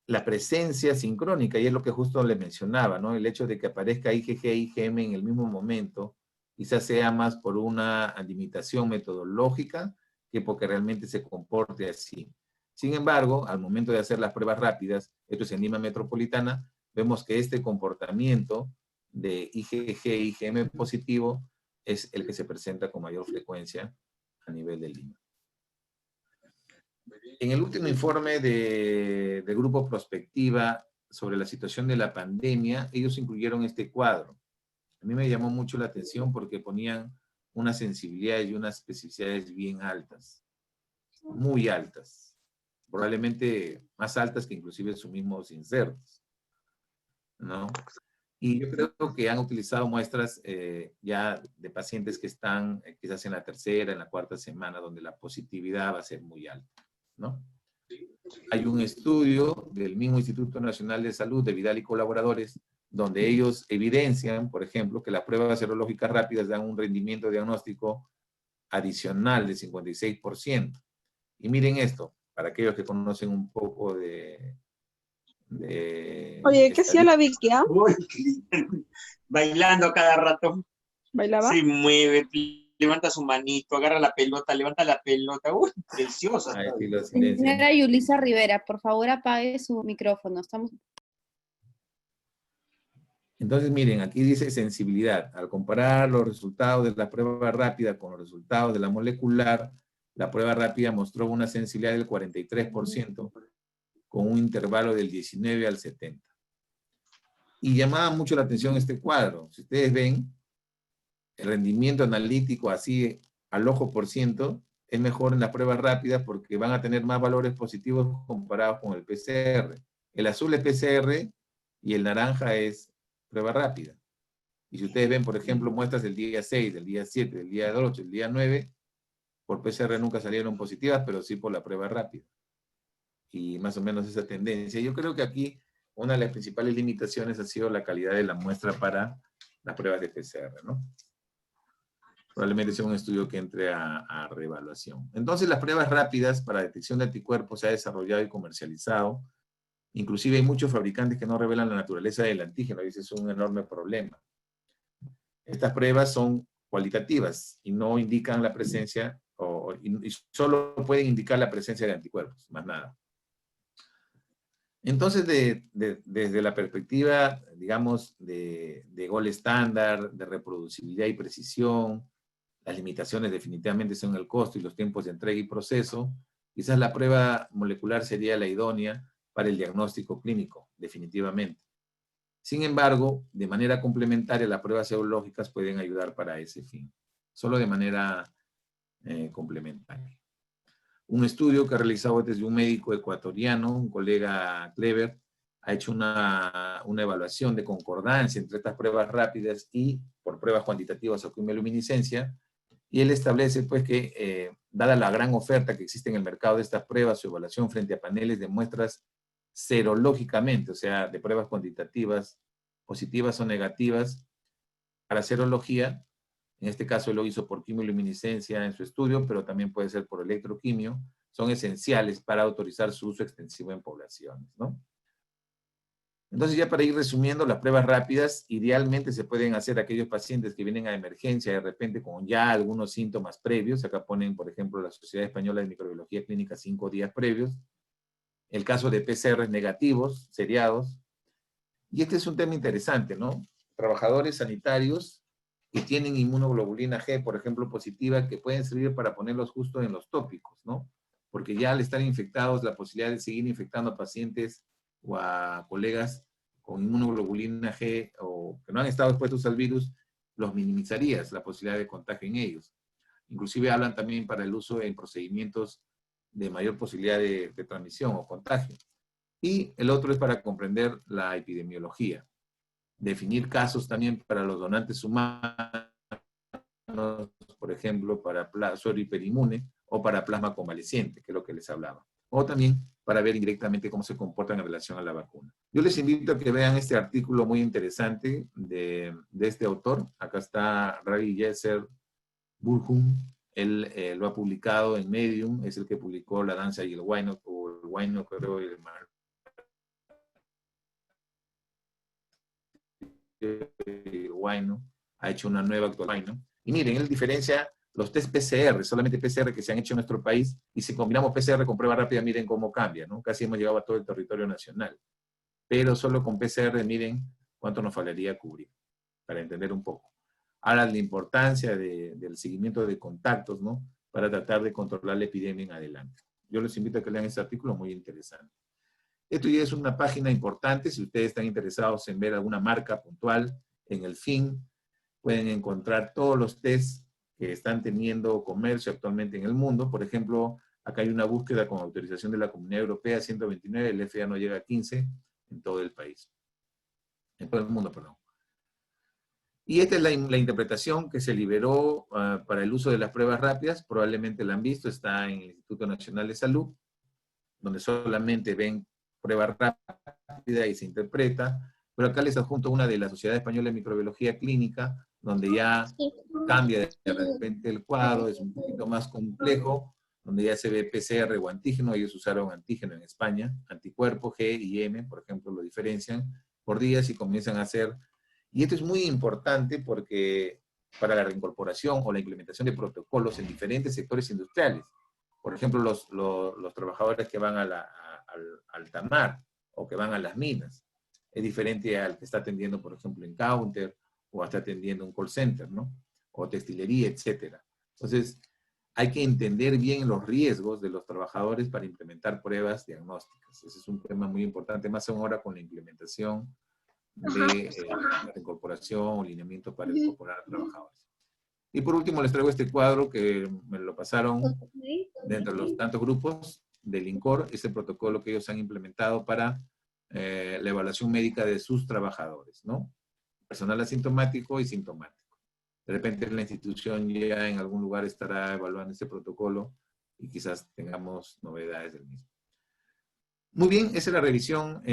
la presencia sincrónica, y es lo que justo le mencionaba, ¿no? El hecho de que aparezca IgG e IgM en el mismo momento, quizás sea más por una limitación metodológica que porque realmente se comporte así. Sin embargo, al momento de hacer las pruebas rápidas, esto es en Lima Metropolitana, vemos que este comportamiento de IgG e IgM positivo es el que se presenta con mayor frecuencia a nivel de Lima. En el último informe de Grupo Prospectiva sobre la situación de la pandemia, ellos incluyeron este cuadro. A mí me llamó mucho la atención porque ponían una sensibilidad y unas especificidades bien altas, muy altas, probablemente más altas que inclusive sus mismos insertos, ¿no? Y yo creo que han utilizado muestras ya de pacientes que están quizás en la tercera, en la cuarta semana, donde la positividad va a ser muy alta, ¿no? Hay un estudio del mismo Instituto Nacional de Salud de Vidal y colaboradores, donde ellos evidencian, por ejemplo, que las pruebas serológicas rápidas dan un rendimiento diagnóstico adicional de 56%. Y miren esto, para aquellos que conocen un poco de Oye, ¿qué hacía la Vicky? Uy, bailando cada rato. ¿Bailaba? Se mueve, levanta su manito, agarra la pelota, levanta la pelota. Uy, preciosa. Ahí sí lo silencian. Señora Yulisa Rivera, por favor apague su micrófono. Estamos... Entonces, miren, aquí dice sensibilidad. Al comparar los resultados de la prueba rápida con los resultados de la molecular, la prueba rápida mostró una sensibilidad del 43%, con un intervalo del 19 al 70. Y llamaba mucho la atención este cuadro. Si ustedes ven, el rendimiento analítico así al ojo por ciento es mejor en las pruebas rápidas porque van a tener más valores positivos comparados con el PCR. El azul es PCR y el naranja es prueba rápida. Y si ustedes ven, por ejemplo, muestras del día 6, del día 7, del día 8, del día 9, por PCR nunca salieron positivas, pero sí por la prueba rápida. Y más o menos esa tendencia. Yo creo que aquí una de las principales limitaciones ha sido la calidad de la muestra para las pruebas de PCR, ¿no? Probablemente sea un estudio que entre a reevaluación. Entonces, las pruebas rápidas para detección de anticuerpos se ha desarrollado y comercializado. Inclusive hay muchos fabricantes que no revelan la naturaleza del antígeno, y ese es un enorme problema. Estas pruebas son cualitativas y no indican la presencia, y solo pueden indicar la presencia de anticuerpos, más nada. Entonces, desde la perspectiva, digamos, de gol estándar, de reproducibilidad y precisión, las limitaciones definitivamente son el costo y los tiempos de entrega y proceso. Quizás la prueba molecular sería la idónea para el diagnóstico clínico, definitivamente. Sin embargo, de manera complementaria, las pruebas serológicas pueden ayudar para ese fin, solo de manera complementaria. Un estudio que ha realizado desde un médico ecuatoriano, un colega Clever, ha hecho una evaluación de concordancia entre estas pruebas rápidas y por pruebas cuantitativas o quimioluminiscencia, y él establece pues que, dada la gran oferta que existe en el mercado de estas pruebas, su evaluación frente a paneles de muestras serológicamente, o sea, de pruebas cuantitativas, positivas o negativas, para serología, en este caso él lo hizo por quimioluminiscencia en su estudio, pero también puede ser por electroquimio, son esenciales para autorizar su uso extensivo en poblaciones, ¿no? Entonces, ya para ir resumiendo, las pruebas rápidas idealmente se pueden hacer a aquellos pacientes que vienen a emergencia de repente con ya algunos síntomas previos. Acá ponen, por ejemplo, la Sociedad Española de Microbiología Clínica 5 días previos. el caso de PCR negativos, seriados. Y este es un tema interesante, ¿no? Trabajadores sanitarios que tienen inmunoglobulina G, por ejemplo, positiva, que pueden servir para ponerlos justo en los tópicos, ¿no? Porque ya al estar infectados, la posibilidad de seguir infectando a pacientes o a colegas con inmunoglobulina G o que no han estado expuestos al virus, los minimizarías la posibilidad de contagio en ellos. Inclusive hablan también para el uso en procedimientos de mayor posibilidad de transmisión o contagio. Y el otro es para comprender la epidemiología. Definir casos también para los donantes humanos, por ejemplo, para suero hiperinmune o para plasma convaleciente, que es lo que les hablaba. O también para ver indirectamente cómo se comportan en relación a la vacuna. Yo les invito a que vean este artículo muy interesante de este autor. Acá está Ravi Yesser Burhum. Él lo ha publicado en Medium, es el que publicó La danza y el Huayno, o el Huayno, creo, el Huayno, ha hecho una nueva actualización. Y miren, él diferencia los test PCR, solamente PCR que se han hecho en nuestro país, y si combinamos PCR con prueba rápida, miren cómo cambia, ¿no? Casi hemos llegado a todo el territorio nacional. Pero solo con PCR, miren cuánto nos faltaría cubrir, para entender un poco. Ahora, la importancia del seguimiento de contactos, ¿no? Para tratar de controlar la epidemia en adelante. Yo les invito a que lean este artículo, muy interesante. Esto ya es una página importante, si ustedes están interesados en ver alguna marca puntual en el fin, pueden encontrar todos los tests que están teniendo comercio actualmente en el mundo. Por ejemplo, acá hay una búsqueda con autorización de la Comunidad Europea, 129, el FDA no llega a 15 en todo el país. En todo el mundo, perdón. Y esta es la interpretación que se liberó para el uso de las pruebas rápidas. Probablemente la han visto, está en el Instituto Nacional de Salud, donde solamente ven prueba rápida y se interpreta. Pero acá les adjunto una de la Sociedad Española de Microbiología Clínica, donde ya cambia de repente el cuadro, es un poquito más complejo, donde ya se ve PCR o antígeno. Ellos usaron antígeno en España, anticuerpo, G y M, por ejemplo, lo diferencian por días y comienzan a hacer. Y esto es muy importante porque para la reincorporación o la implementación de protocolos en diferentes sectores industriales. Por ejemplo, los trabajadores que van al tamar o que van a las minas. Es diferente al que está atendiendo, por ejemplo, en counter o está atendiendo un call center, ¿no? O textilería, etcétera. Entonces, hay que entender bien los riesgos de los trabajadores para implementar pruebas diagnósticas. Ese es un tema muy importante, más ahora con la implementación de la incorporación o lineamiento para incorporar a trabajadores. Y por último les traigo este cuadro que me lo pasaron dentro de los tantos grupos del INCOR, ese protocolo que ellos han implementado para la evaluación médica de sus trabajadores, ¿no? Personal asintomático y sintomático. De repente la institución ya en algún lugar estará evaluando este protocolo y quizás tengamos novedades del mismo. Muy bien, esa es la revisión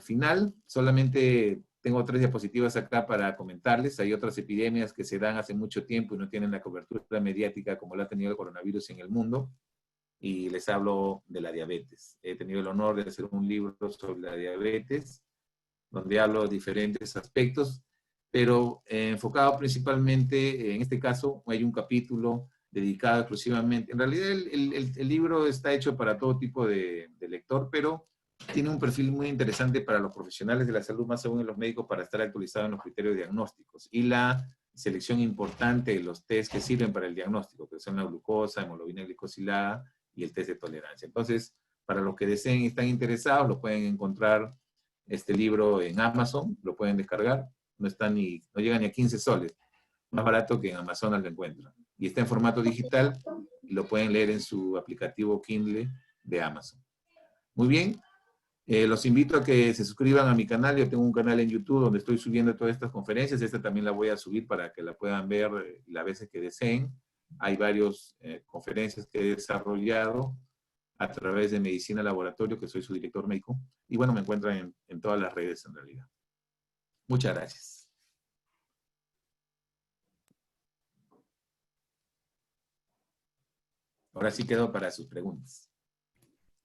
final. Solamente tengo 3 diapositivas acá para comentarles. Hay otras epidemias que se dan hace mucho tiempo y no tienen la cobertura mediática como la ha tenido el coronavirus en el mundo. Y les hablo de la diabetes. He tenido el honor de hacer un libro sobre la diabetes, donde hablo de diferentes aspectos, pero enfocado principalmente, en este caso, hay un capítulo dedicado exclusivamente. En realidad, el libro está hecho para todo tipo de lector, pero tiene un perfil muy interesante para los profesionales de la salud, más aún en los médicos, para estar actualizados en los criterios diagnósticos y la selección importante de los test que sirven para el diagnóstico, que son la glucosa, hemoglobina glicosilada y el test de tolerancia. Entonces, para los que deseen y están interesados, lo pueden encontrar este libro en Amazon, lo pueden descargar, no llega ni a 15 soles, más barato que en Amazon lo encuentran. Y está en formato digital y lo pueden leer en su aplicativo Kindle de Amazon. Muy bien, los invito a que se suscriban a mi canal. Yo tengo un canal en YouTube donde estoy subiendo todas estas conferencias. Esta también la voy a subir para que la puedan ver las veces que deseen. Hay varias conferencias que he desarrollado a través de Medicina Laboratorio, que soy su director médico. Y bueno, me encuentran en todas las redes en realidad. Muchas gracias. Ahora sí quedo para sus preguntas.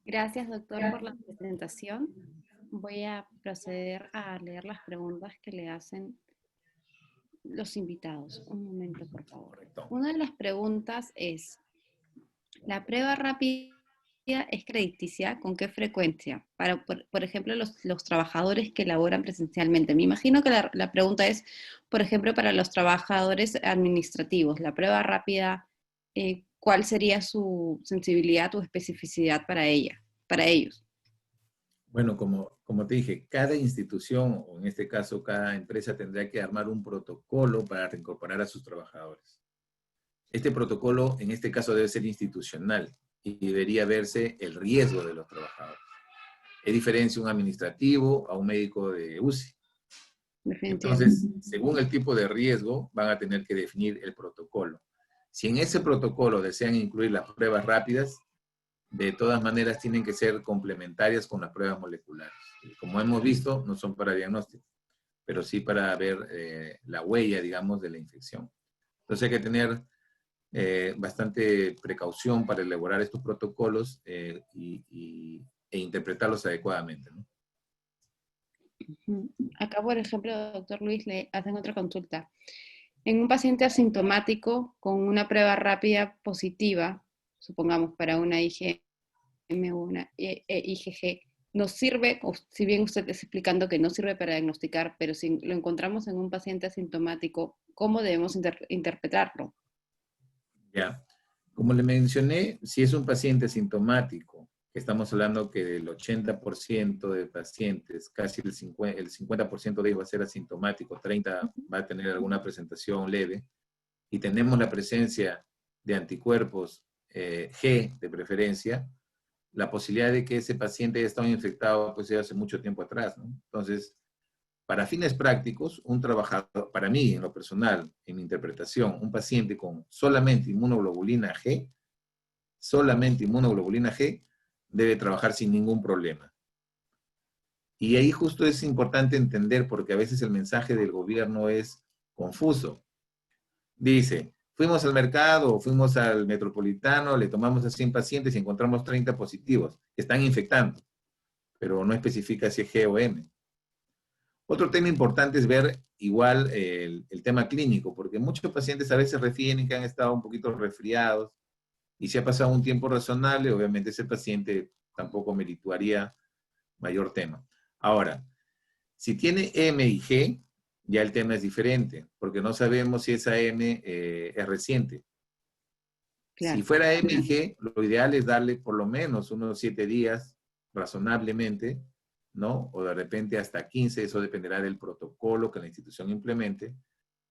Gracias, doctor, por la presentación. Voy a proceder a leer las preguntas que le hacen los invitados. Un momento, por favor. Correcto. Una de las preguntas es, ¿la prueba rápida es crediticia? ¿Con qué frecuencia? Para, por ejemplo, los trabajadores que laboran presencialmente. Me imagino que la pregunta es, por ejemplo, para los trabajadores administrativos, la prueba rápida, ¿cuál sería su sensibilidad o especificidad para ella, para ellos? Bueno, como te dije, cada institución, o en este caso cada empresa, tendrá que armar un protocolo para reincorporar a sus trabajadores. Este protocolo, en este caso, debe ser institucional y debería verse el riesgo de los trabajadores. Es diferencia un administrativo a un médico de UCI. Definitivamente. Entonces, según el tipo de riesgo, van a tener que definir el protocolo. Si en ese protocolo desean incluir las pruebas rápidas, de todas maneras tienen que ser complementarias con las pruebas moleculares. Como hemos visto, no son para diagnóstico, pero sí para ver la huella, digamos, de la infección. Entonces hay que tener bastante precaución para elaborar estos protocolos e interpretarlos adecuadamente, ¿no? Acá, por ejemplo, doctor Luis, le hacen otra consulta. En un paciente asintomático con una prueba rápida positiva, supongamos para una IgM o una IgG, nos sirve, o si bien usted está explicando que no sirve para diagnosticar, pero si lo encontramos en un paciente asintomático, ¿cómo debemos interpretarlo? Ya. Como le mencioné, si es un paciente asintomático, estamos hablando que del 80% de pacientes, casi el 50% de ellos va a ser asintomático, 30% va a tener alguna presentación leve, y tenemos la presencia de anticuerpos G de preferencia, la posibilidad de que ese paciente haya estado infectado pues ya hace mucho tiempo atrás, ¿no? Entonces, para fines prácticos, un trabajador, para mí en lo personal, en mi interpretación, un paciente con solamente inmunoglobulina G debe trabajar sin ningún problema. Y ahí justo es importante entender, porque a veces el mensaje del gobierno es confuso. Dice, fuimos al mercado, fuimos al metropolitano, le tomamos a 100 pacientes y encontramos 30 positivos que están infectando, pero no especifica si es G o M. Otro tema importante es ver igual el tema clínico, porque muchos pacientes a veces refieren que han estado un poquito resfriados, y si ha pasado un tiempo razonable, obviamente ese paciente tampoco merituaría mayor tema. Ahora, si tiene M y G, ya el tema es diferente, porque no sabemos si esa M es reciente. Claro. Si fuera M y G, lo ideal es darle por lo menos unos 7 días, razonablemente, ¿no? O de repente hasta 15, eso dependerá del protocolo que la institución implemente,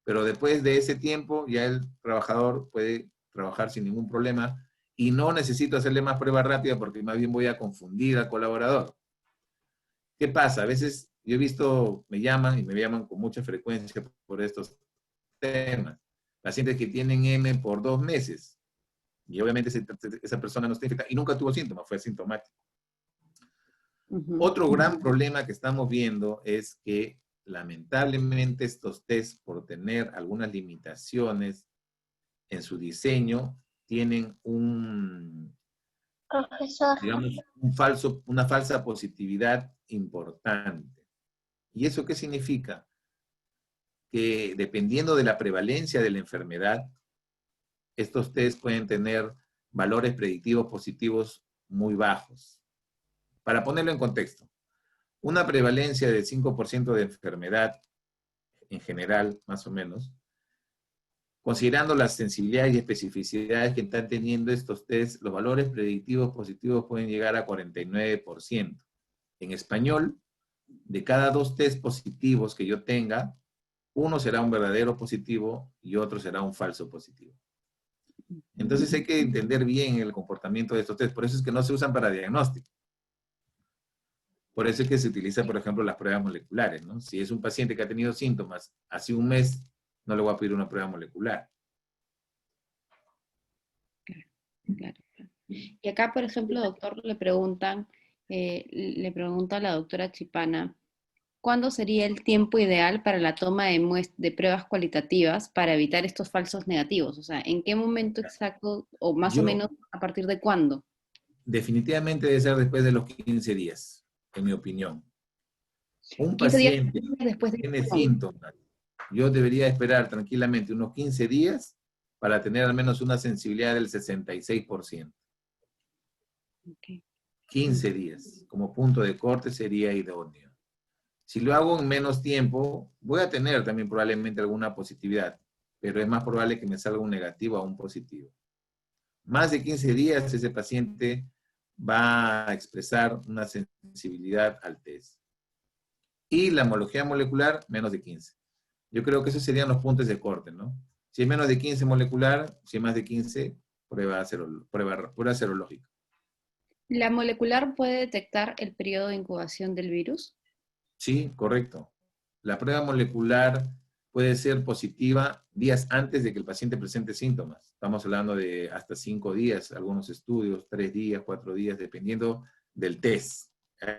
pero después de ese tiempo ya el trabajador puede trabajar sin ningún problema y no necesito hacerle más prueba rápida porque más bien voy a confundir al colaborador. ¿Qué pasa? A veces yo he visto, me llaman con mucha frecuencia por estos temas. Pacientes que tienen M por 2 meses y obviamente esa persona no está infectada y nunca tuvo síntomas, fue asintomático. Otro gran problema que estamos viendo es que lamentablemente estos test, por tener algunas limitaciones en su diseño, tienen digamos, una falsa positividad importante. ¿Y eso qué significa? Que dependiendo de la prevalencia de la enfermedad, estos test pueden tener valores predictivos positivos muy bajos. Para ponerlo en contexto, una prevalencia del 5% de enfermedad en general, más o menos, considerando las sensibilidades y especificidades que están teniendo estos test, los valores predictivos positivos pueden llegar a 49%. En español, de cada 2 test positivos que yo tenga, uno será un verdadero positivo y otro será un falso positivo. Entonces hay que entender bien el comportamiento de estos test. Por eso es que no se usan para diagnóstico. Por eso es que se utiliza, por ejemplo, las pruebas moleculares, ¿no? Si es un paciente que ha tenido síntomas hace un mes, no le voy a pedir una prueba molecular. Claro. Y acá, por ejemplo, doctor, le pregunta a la doctora Chipana, ¿cuándo sería el tiempo ideal para la toma de pruebas cualitativas para evitar estos falsos negativos? O sea, ¿en qué momento exacto o más o menos a partir de cuándo? Definitivamente debe ser después de los 15 días, en mi opinión. Un 15 días paciente después que de tiene síntomas, yo debería esperar tranquilamente unos 15 días para tener al menos una sensibilidad del 66%. Ok. 15 días. Como punto de corte sería idóneo. Si lo hago en menos tiempo, voy a tener también probablemente alguna positividad, pero es más probable que me salga un negativo a un positivo. Más de 15 días, ese paciente va a expresar una sensibilidad al test. Y la homología molecular, menos de 15. Yo creo que esos serían los puntos de corte, ¿no? Si es menos de 15 molecular, si es más de 15, prueba serológica. ¿La molecular puede detectar el periodo de incubación del virus? Sí, correcto. La prueba molecular puede ser positiva días antes de que el paciente presente síntomas. Estamos hablando de hasta 5 días, algunos estudios, 3 días, 4 días, dependiendo del test.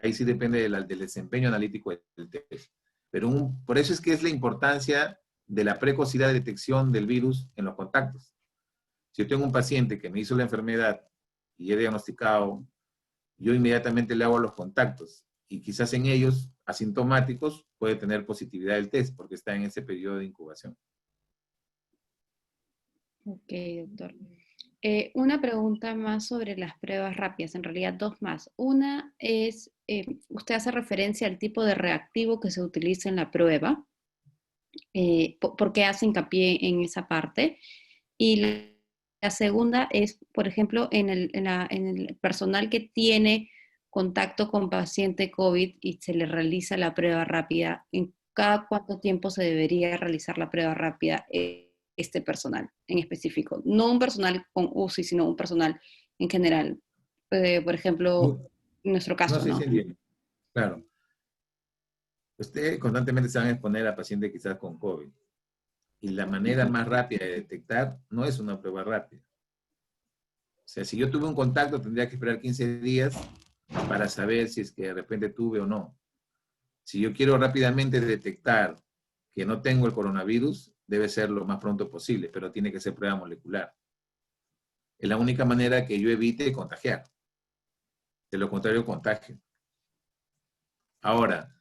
Ahí sí depende del desempeño analítico del test. Pero por eso es que es la importancia de la precocidad de detección del virus en los contactos. Si yo tengo un paciente que me hizo la enfermedad y he diagnosticado, yo inmediatamente le hago los contactos y quizás en ellos, asintomáticos, puede tener positividad del test porque está en ese periodo de incubación. Ok, doctor. Una pregunta más sobre las pruebas rápidas, en realidad dos más. Una es, usted hace referencia al tipo de reactivo que se utiliza en la prueba. ¿Por qué hace hincapié en esa parte? Y la segunda es, por ejemplo, en el personal que tiene contacto con paciente COVID y se le realiza la prueba rápida, ¿en cada cuánto tiempo se debería realizar la prueba rápida este personal en específico? No un personal con UCI, sino un personal en general. Por ejemplo, en nuestro No caso, sé ¿no? si entiende. Claro. Usted constantemente se van a exponer a pacientes quizás con COVID. Y la manera más rápida de detectar no es una prueba rápida. O sea, si yo tuve un contacto, tendría que esperar 15 días para saber si es que de repente tuve o no. Si yo quiero rápidamente detectar que no tengo el coronavirus, debe ser lo más pronto posible, pero tiene que ser prueba molecular. Es la única manera que yo evite contagiar. De lo contrario, contagio. Ahora,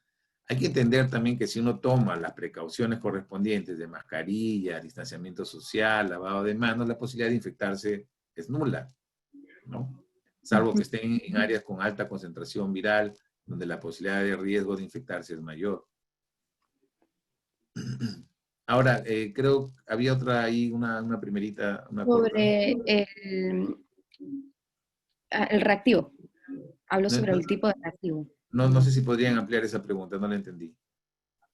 hay que entender también que si uno toma las precauciones correspondientes de mascarilla, distanciamiento social, lavado de manos, la posibilidad de infectarse es nula, ¿no? Salvo que estén en áreas con alta concentración viral, donde la posibilidad de riesgo de infectarse es mayor. Ahora, creo que había otra ahí, una primerita, una corta. Sobre el reactivo. Hablo No, sobre el tipo de reactivo. no sé si podrían ampliar esa pregunta, no la entendí.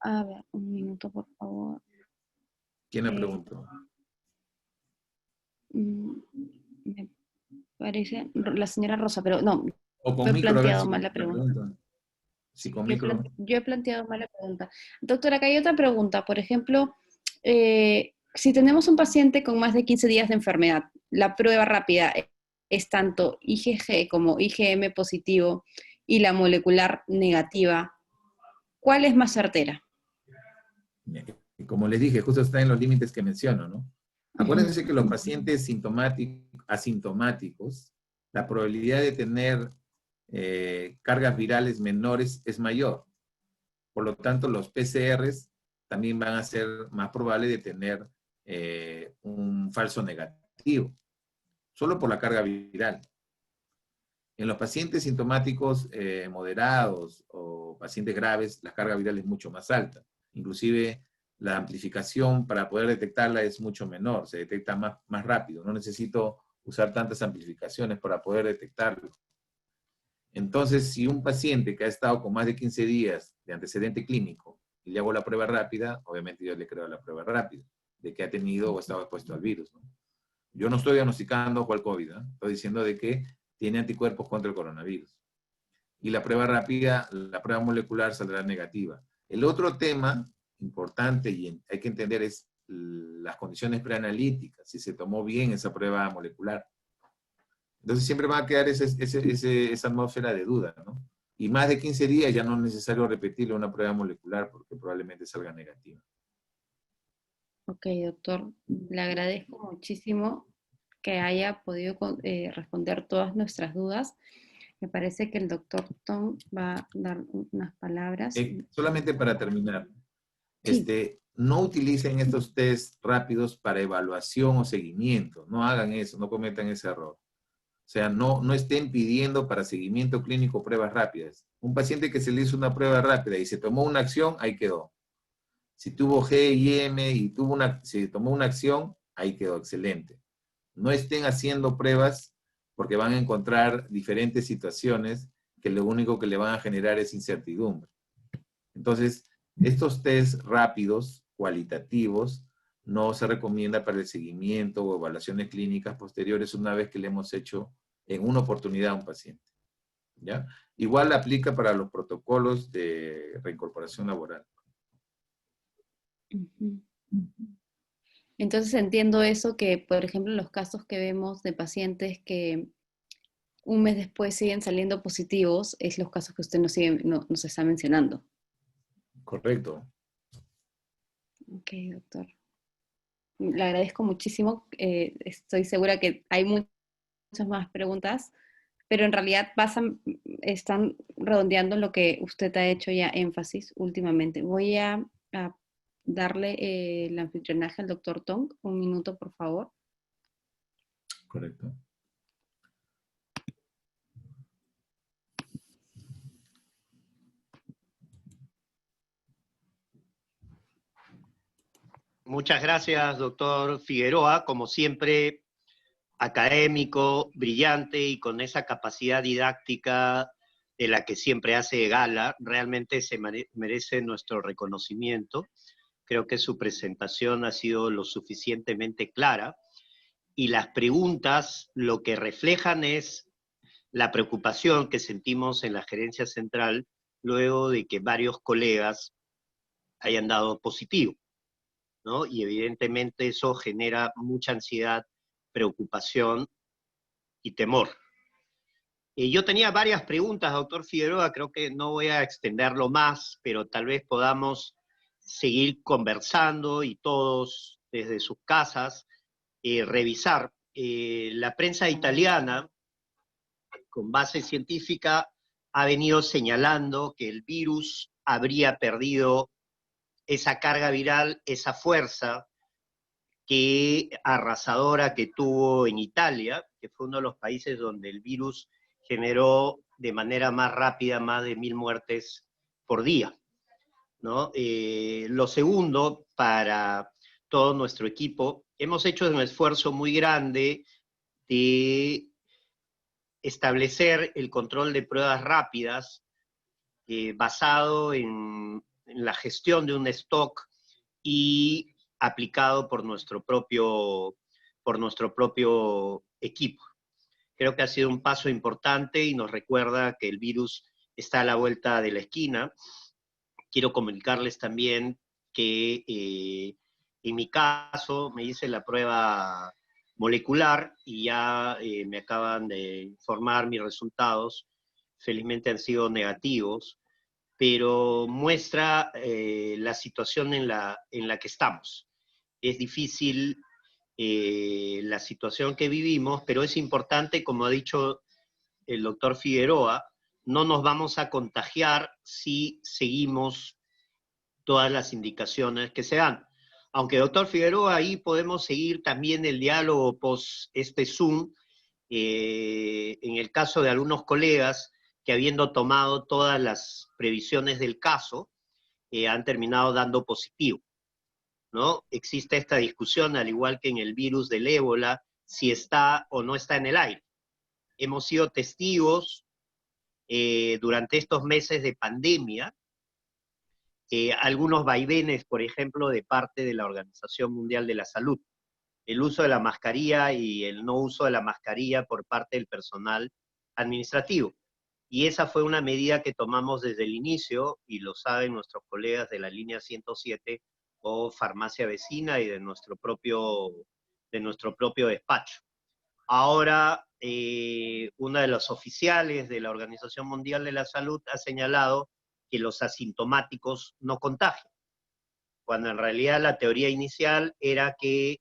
A ver, un minuto, por favor. ¿Quién la preguntó? Me parece la señora Rosa, pero no, O con yo he micro, a ver planteado si mal la la pregunta. pregunta. Sí, con micro. Yo he planteado mal la pregunta. Doctora, acá hay otra pregunta. Por ejemplo, si tenemos un paciente con más de 15 días de enfermedad, la prueba rápida es tanto IgG como IgM positivo y la molecular negativa, ¿cuál es más certera? Y como les dije, justo está en los límites que menciono, ¿no? Acuérdense Ujú. que los pacientes asintomáticos, la probabilidad de tener cargas virales menores es mayor. Por lo tanto, los PCRs también van a ser más probables de tener un falso negativo, solo por la carga viral. En los pacientes sintomáticos moderados o pacientes graves, la carga viral es mucho más alta. Inclusive, la amplificación para poder detectarla es mucho menor, se detecta más rápido. No necesito usar tantas amplificaciones para poder detectarlo. Entonces, si un paciente que ha estado con más de 15 días de antecedente clínico y le hago la prueba rápida, obviamente yo le creo la prueba rápida de que ha tenido o estado expuesto al virus, ¿no? Yo no estoy diagnosticando cuál COVID, ¿no? Estoy diciendo de que tiene anticuerpos contra el coronavirus. Y la prueba rápida, la prueba molecular saldrá negativa. El otro tema importante y hay que entender es las condiciones preanalíticas, si se tomó bien esa prueba molecular. Entonces siempre va a quedar esa atmósfera de duda, ¿no? Y más de 15 días ya no es necesario repetirle una prueba molecular porque probablemente salga negativa. Ok, doctor, le agradezco muchísimo que haya podido responder todas nuestras dudas. Me parece que el doctor Tom va a dar unas palabras. Solamente para terminar, Sí, no utilicen estos test rápidos para evaluación o seguimiento. No hagan eso, no cometan ese error. sea, no estén pidiendo para seguimiento clínico pruebas rápidas. Un paciente que se le hizo una prueba rápida y se tomó una acción, ahí quedó. Si tuvo G y M y se tomó una acción, ahí quedó, excelente. No estén haciendo pruebas porque van a encontrar diferentes situaciones que lo único que le van a generar es incertidumbre. Entonces, estos test rápidos, cualitativos, no se recomienda para el seguimiento o evaluaciones clínicas posteriores una vez que le hemos hecho en una oportunidad a un paciente, ¿ya? Igual aplica para los protocolos de reincorporación laboral. Entonces entiendo eso, que por ejemplo los casos que vemos de pacientes que un mes después siguen saliendo positivos, es los casos que usted nos está mencionando. Correcto. Ok, doctor. Le agradezco muchísimo. Estoy segura que hay muchas más preguntas, pero en realidad están redondeando lo que usted ha hecho ya énfasis últimamente. Voy a darle el anfitrionaje al doctor Tong. Un minuto, por favor. Correcto. Muchas gracias, doctor Figueroa. Como siempre, académico, brillante y con esa capacidad didáctica de la que siempre hace gala. Realmente se merece nuestro reconocimiento. Creo que su presentación ha sido lo suficientemente clara y las preguntas lo que reflejan es la preocupación que sentimos en la gerencia central luego de que varios colegas hayan dado positivo, ¿no? Y evidentemente eso genera mucha ansiedad, preocupación y temor. Yo tenía varias preguntas, doctor Figueroa, creo que no voy a extenderlo más, pero tal vez podamos seguir conversando y todos desde sus casas revisar. La prensa italiana, con base científica, ha venido señalando que el virus habría perdido esa carga viral, esa fuerza arrasadora que tuvo en Italia, que fue uno de los países donde el virus generó de manera más rápida más de 1000 muertes por día, ¿no? Lo segundo, para todo nuestro equipo, hemos hecho un esfuerzo muy grande de establecer el control de pruebas rápidas basado en la gestión de un stock y aplicado por nuestro propio equipo. Creo que ha sido un paso importante y nos recuerda que el virus está a la vuelta de la esquina. Quiero comunicarles también que en mi caso me hice la prueba molecular y ya me acaban de informar mis resultados. Felizmente han sido negativos, pero muestra la situación en la que estamos. Es difícil la situación que vivimos, pero es importante, como ha dicho el doctor Figueroa, no nos vamos a contagiar si seguimos todas las indicaciones que se dan. Aunque, doctor Figueroa, ahí podemos seguir también el diálogo post este Zoom, en el caso de algunos colegas que habiendo tomado todas las previsiones del caso, han terminado dando positivo, ¿no? Existe esta discusión, al igual que en el virus del ébola, si está o no está en el aire. Hemos sido testigos durante estos meses de pandemia, algunos vaivenes, por ejemplo, de parte de la Organización Mundial de la Salud. El uso de la mascarilla y el no uso de la mascarilla por parte del personal administrativo. Y esa fue una medida que tomamos desde el inicio, y lo saben nuestros colegas de la línea 107 o farmacia vecina y de nuestro propio despacho. Ahora, una de los oficiales de la Organización Mundial de la Salud ha señalado que los asintomáticos no contagian, cuando en realidad la teoría inicial era que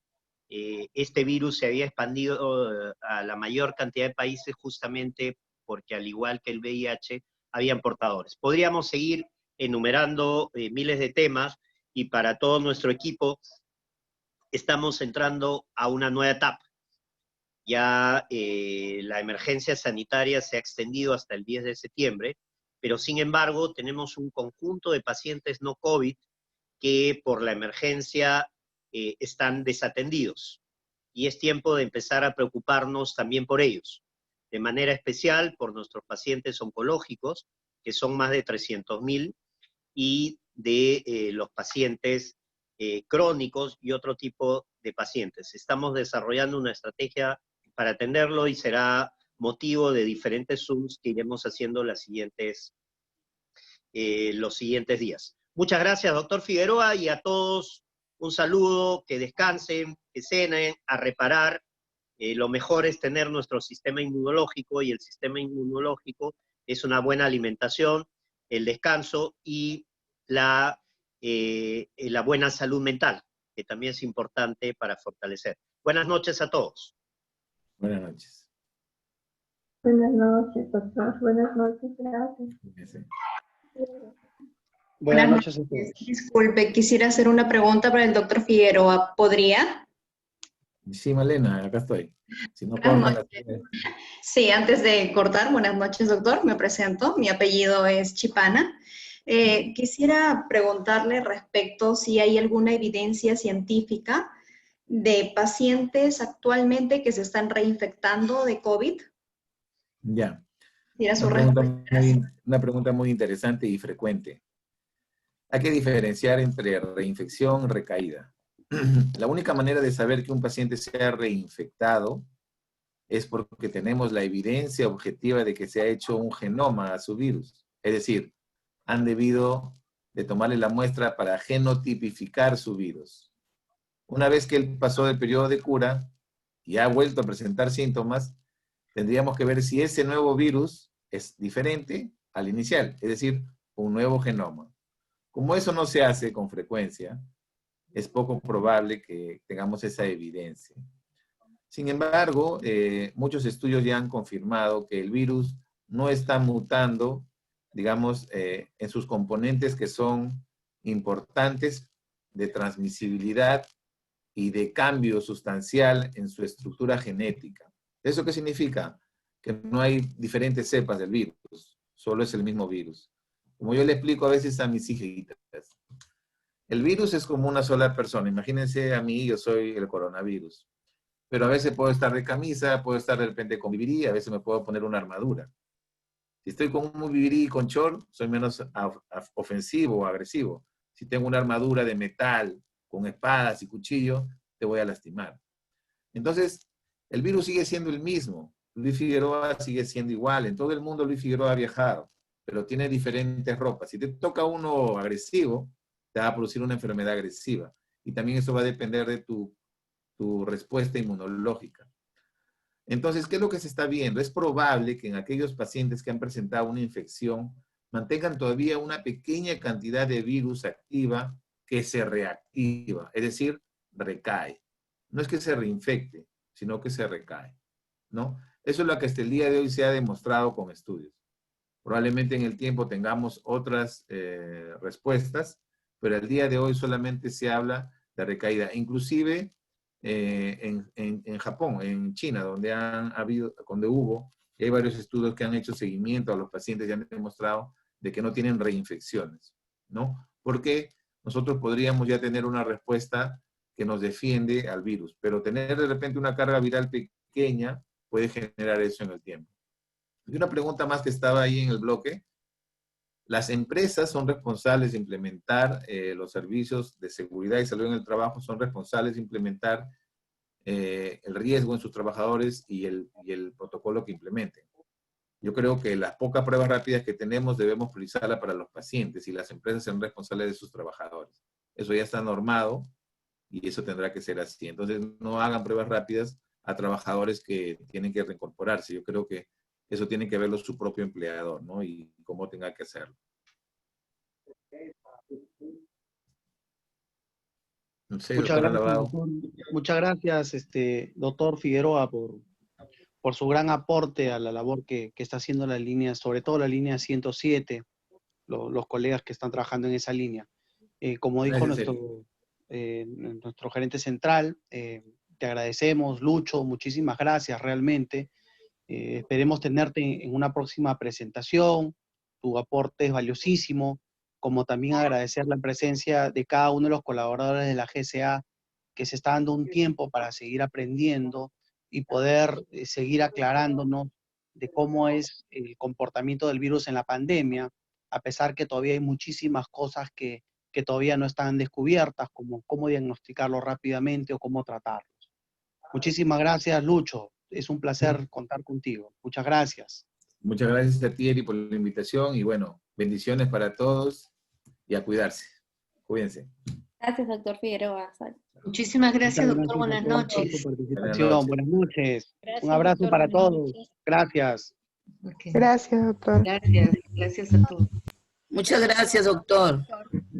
este virus se había expandido a la mayor cantidad de países justamente porque, al igual que el VIH, habían portadores. Podríamos seguir enumerando miles de temas, y para todo nuestro equipo estamos entrando a una nueva etapa. Ya la emergencia sanitaria se ha extendido hasta el 10 de septiembre, pero sin embargo tenemos un conjunto de pacientes no COVID que por la emergencia están desatendidos. Y es tiempo de empezar a preocuparnos también por ellos. De manera especial por nuestros pacientes oncológicos, que son más de 300.000, y de los pacientes crónicos y otro tipo de pacientes. Estamos desarrollando una estrategia para atenderlo y será motivo de diferentes Zooms que iremos haciendo los siguientes días. Muchas gracias, doctor Figueroa, y a todos un saludo, que descansen, que cenen, a reparar. Lo mejor es tener nuestro sistema inmunológico, y el sistema inmunológico es una buena alimentación, el descanso y la buena salud mental, que también es importante para fortalecer. Buenas noches a todos. Buenas noches. Buenas noches, doctor. Buenas noches, gracias. Buenas noches a todos. Disculpe, quisiera hacer una pregunta para el doctor Figueroa. ¿Podría? Sí, Malena, acá estoy. Si no, Buenas cortan noches. Sí, antes de cortar, buenas noches, doctor. Me presento. Mi apellido es Chipana. Quisiera preguntarle respecto si hay alguna evidencia científica de pacientes actualmente que se están reinfectando de COVID. Ya. Mira su Una pregunta muy interesante y frecuente. Hay que diferenciar entre reinfección y recaída. La única manera de saber que un paciente se ha reinfectado es porque tenemos la evidencia objetiva de que se ha hecho un genoma a su virus. Es decir, han debido de tomarle la muestra para genotipificar su virus. Una vez que él pasó el periodo de cura y ha vuelto a presentar síntomas, tendríamos que ver si ese nuevo virus es diferente al inicial, es decir, un nuevo genoma. Como eso no se hace con frecuencia, es poco probable que tengamos esa evidencia. Sin embargo, muchos estudios ya han confirmado que el virus no está mutando, digamos, en sus componentes que son importantes de transmisibilidad y de cambio sustancial en su estructura genética. ¿Eso qué significa? Que no hay diferentes cepas del virus, solo es el mismo virus. Como yo le explico a veces a mis hijitas, el virus es como una sola persona. Imagínense a mí, yo soy el coronavirus. Pero a veces puedo estar de camisa, puedo estar de repente con vivirí, a veces me puedo poner una armadura. Si estoy con un vivirí y con short, soy menos ofensivo o agresivo. Si tengo una armadura de metal, con espadas y cuchillos, te voy a lastimar. Entonces, el virus sigue siendo el mismo. Luis Figueroa sigue siendo igual. En todo el mundo Luis Figueroa ha viajado, pero tiene diferentes ropas. Si te toca uno agresivo, te va a producir una enfermedad agresiva. Y también eso va a depender de tu respuesta inmunológica. Entonces, ¿qué es lo que se está viendo? Es probable que en aquellos pacientes que han presentado una infección mantengan todavía una pequeña cantidad de virus activa que se reactiva, es decir, recae. No es que se reinfecte, sino que se recae, ¿no? Eso es lo que hasta el día de hoy se ha demostrado con estudios. Probablemente en el tiempo tengamos otras respuestas, pero al día de hoy solamente se habla de recaída. Inclusive en Japón, en China, donde hubo, y hay varios estudios que han hecho seguimiento a los pacientes y han demostrado de que no tienen reinfecciones, ¿no? Porque nosotros podríamos ya tener una respuesta que nos defiende al virus, pero tener de repente una carga viral pequeña puede generar eso en el tiempo. Y una pregunta más que estaba ahí en el bloque. Las empresas son responsables de implementar los servicios de seguridad y salud en el trabajo, son responsables de implementar el riesgo en sus trabajadores y el protocolo que implementen. Yo creo que las pocas pruebas rápidas que tenemos debemos priorizarlas para los pacientes y las empresas son responsables de sus trabajadores. Eso ya está normado y eso tendrá que ser así. Entonces, no hagan pruebas rápidas a trabajadores que tienen que reincorporarse. Yo creo que eso tiene que verlo su propio empleador, ¿no? Y cómo tenga que hacerlo. No sé, muchas gracias, doctor Figueroa, por su gran aporte a la labor que está haciendo la línea, sobre todo la línea 107, los colegas que están trabajando en esa línea. Como dijo nuestro gerente central, te agradecemos, Lucho, muchísimas gracias realmente. Esperemos tenerte en una próxima presentación, tu aporte es valiosísimo, como también agradecer la presencia de cada uno de los colaboradores de la GSA que se está dando un tiempo para seguir aprendiendo y poder seguir aclarándonos de cómo es el comportamiento del virus en la pandemia, a pesar que todavía hay muchísimas cosas que todavía no están descubiertas, como cómo diagnosticarlo rápidamente o cómo tratarlos. Muchísimas gracias, Lucho. Es un placer contar contigo. Muchas gracias. Muchas gracias a ti, Eri, por la invitación y bueno, bendiciones para todos y a cuidarse. Cuídense. Gracias, doctor Figueroa. Muchísimas gracias, Muchas doctor. Buenas a todos por noches. su participación. Buenas noches. Buenas noches. Gracias, Un abrazo doctor. para Buenas todos. noches. Gracias. Ok. Gracias, doctor. Gracias a todos. Muchas gracias, doctor.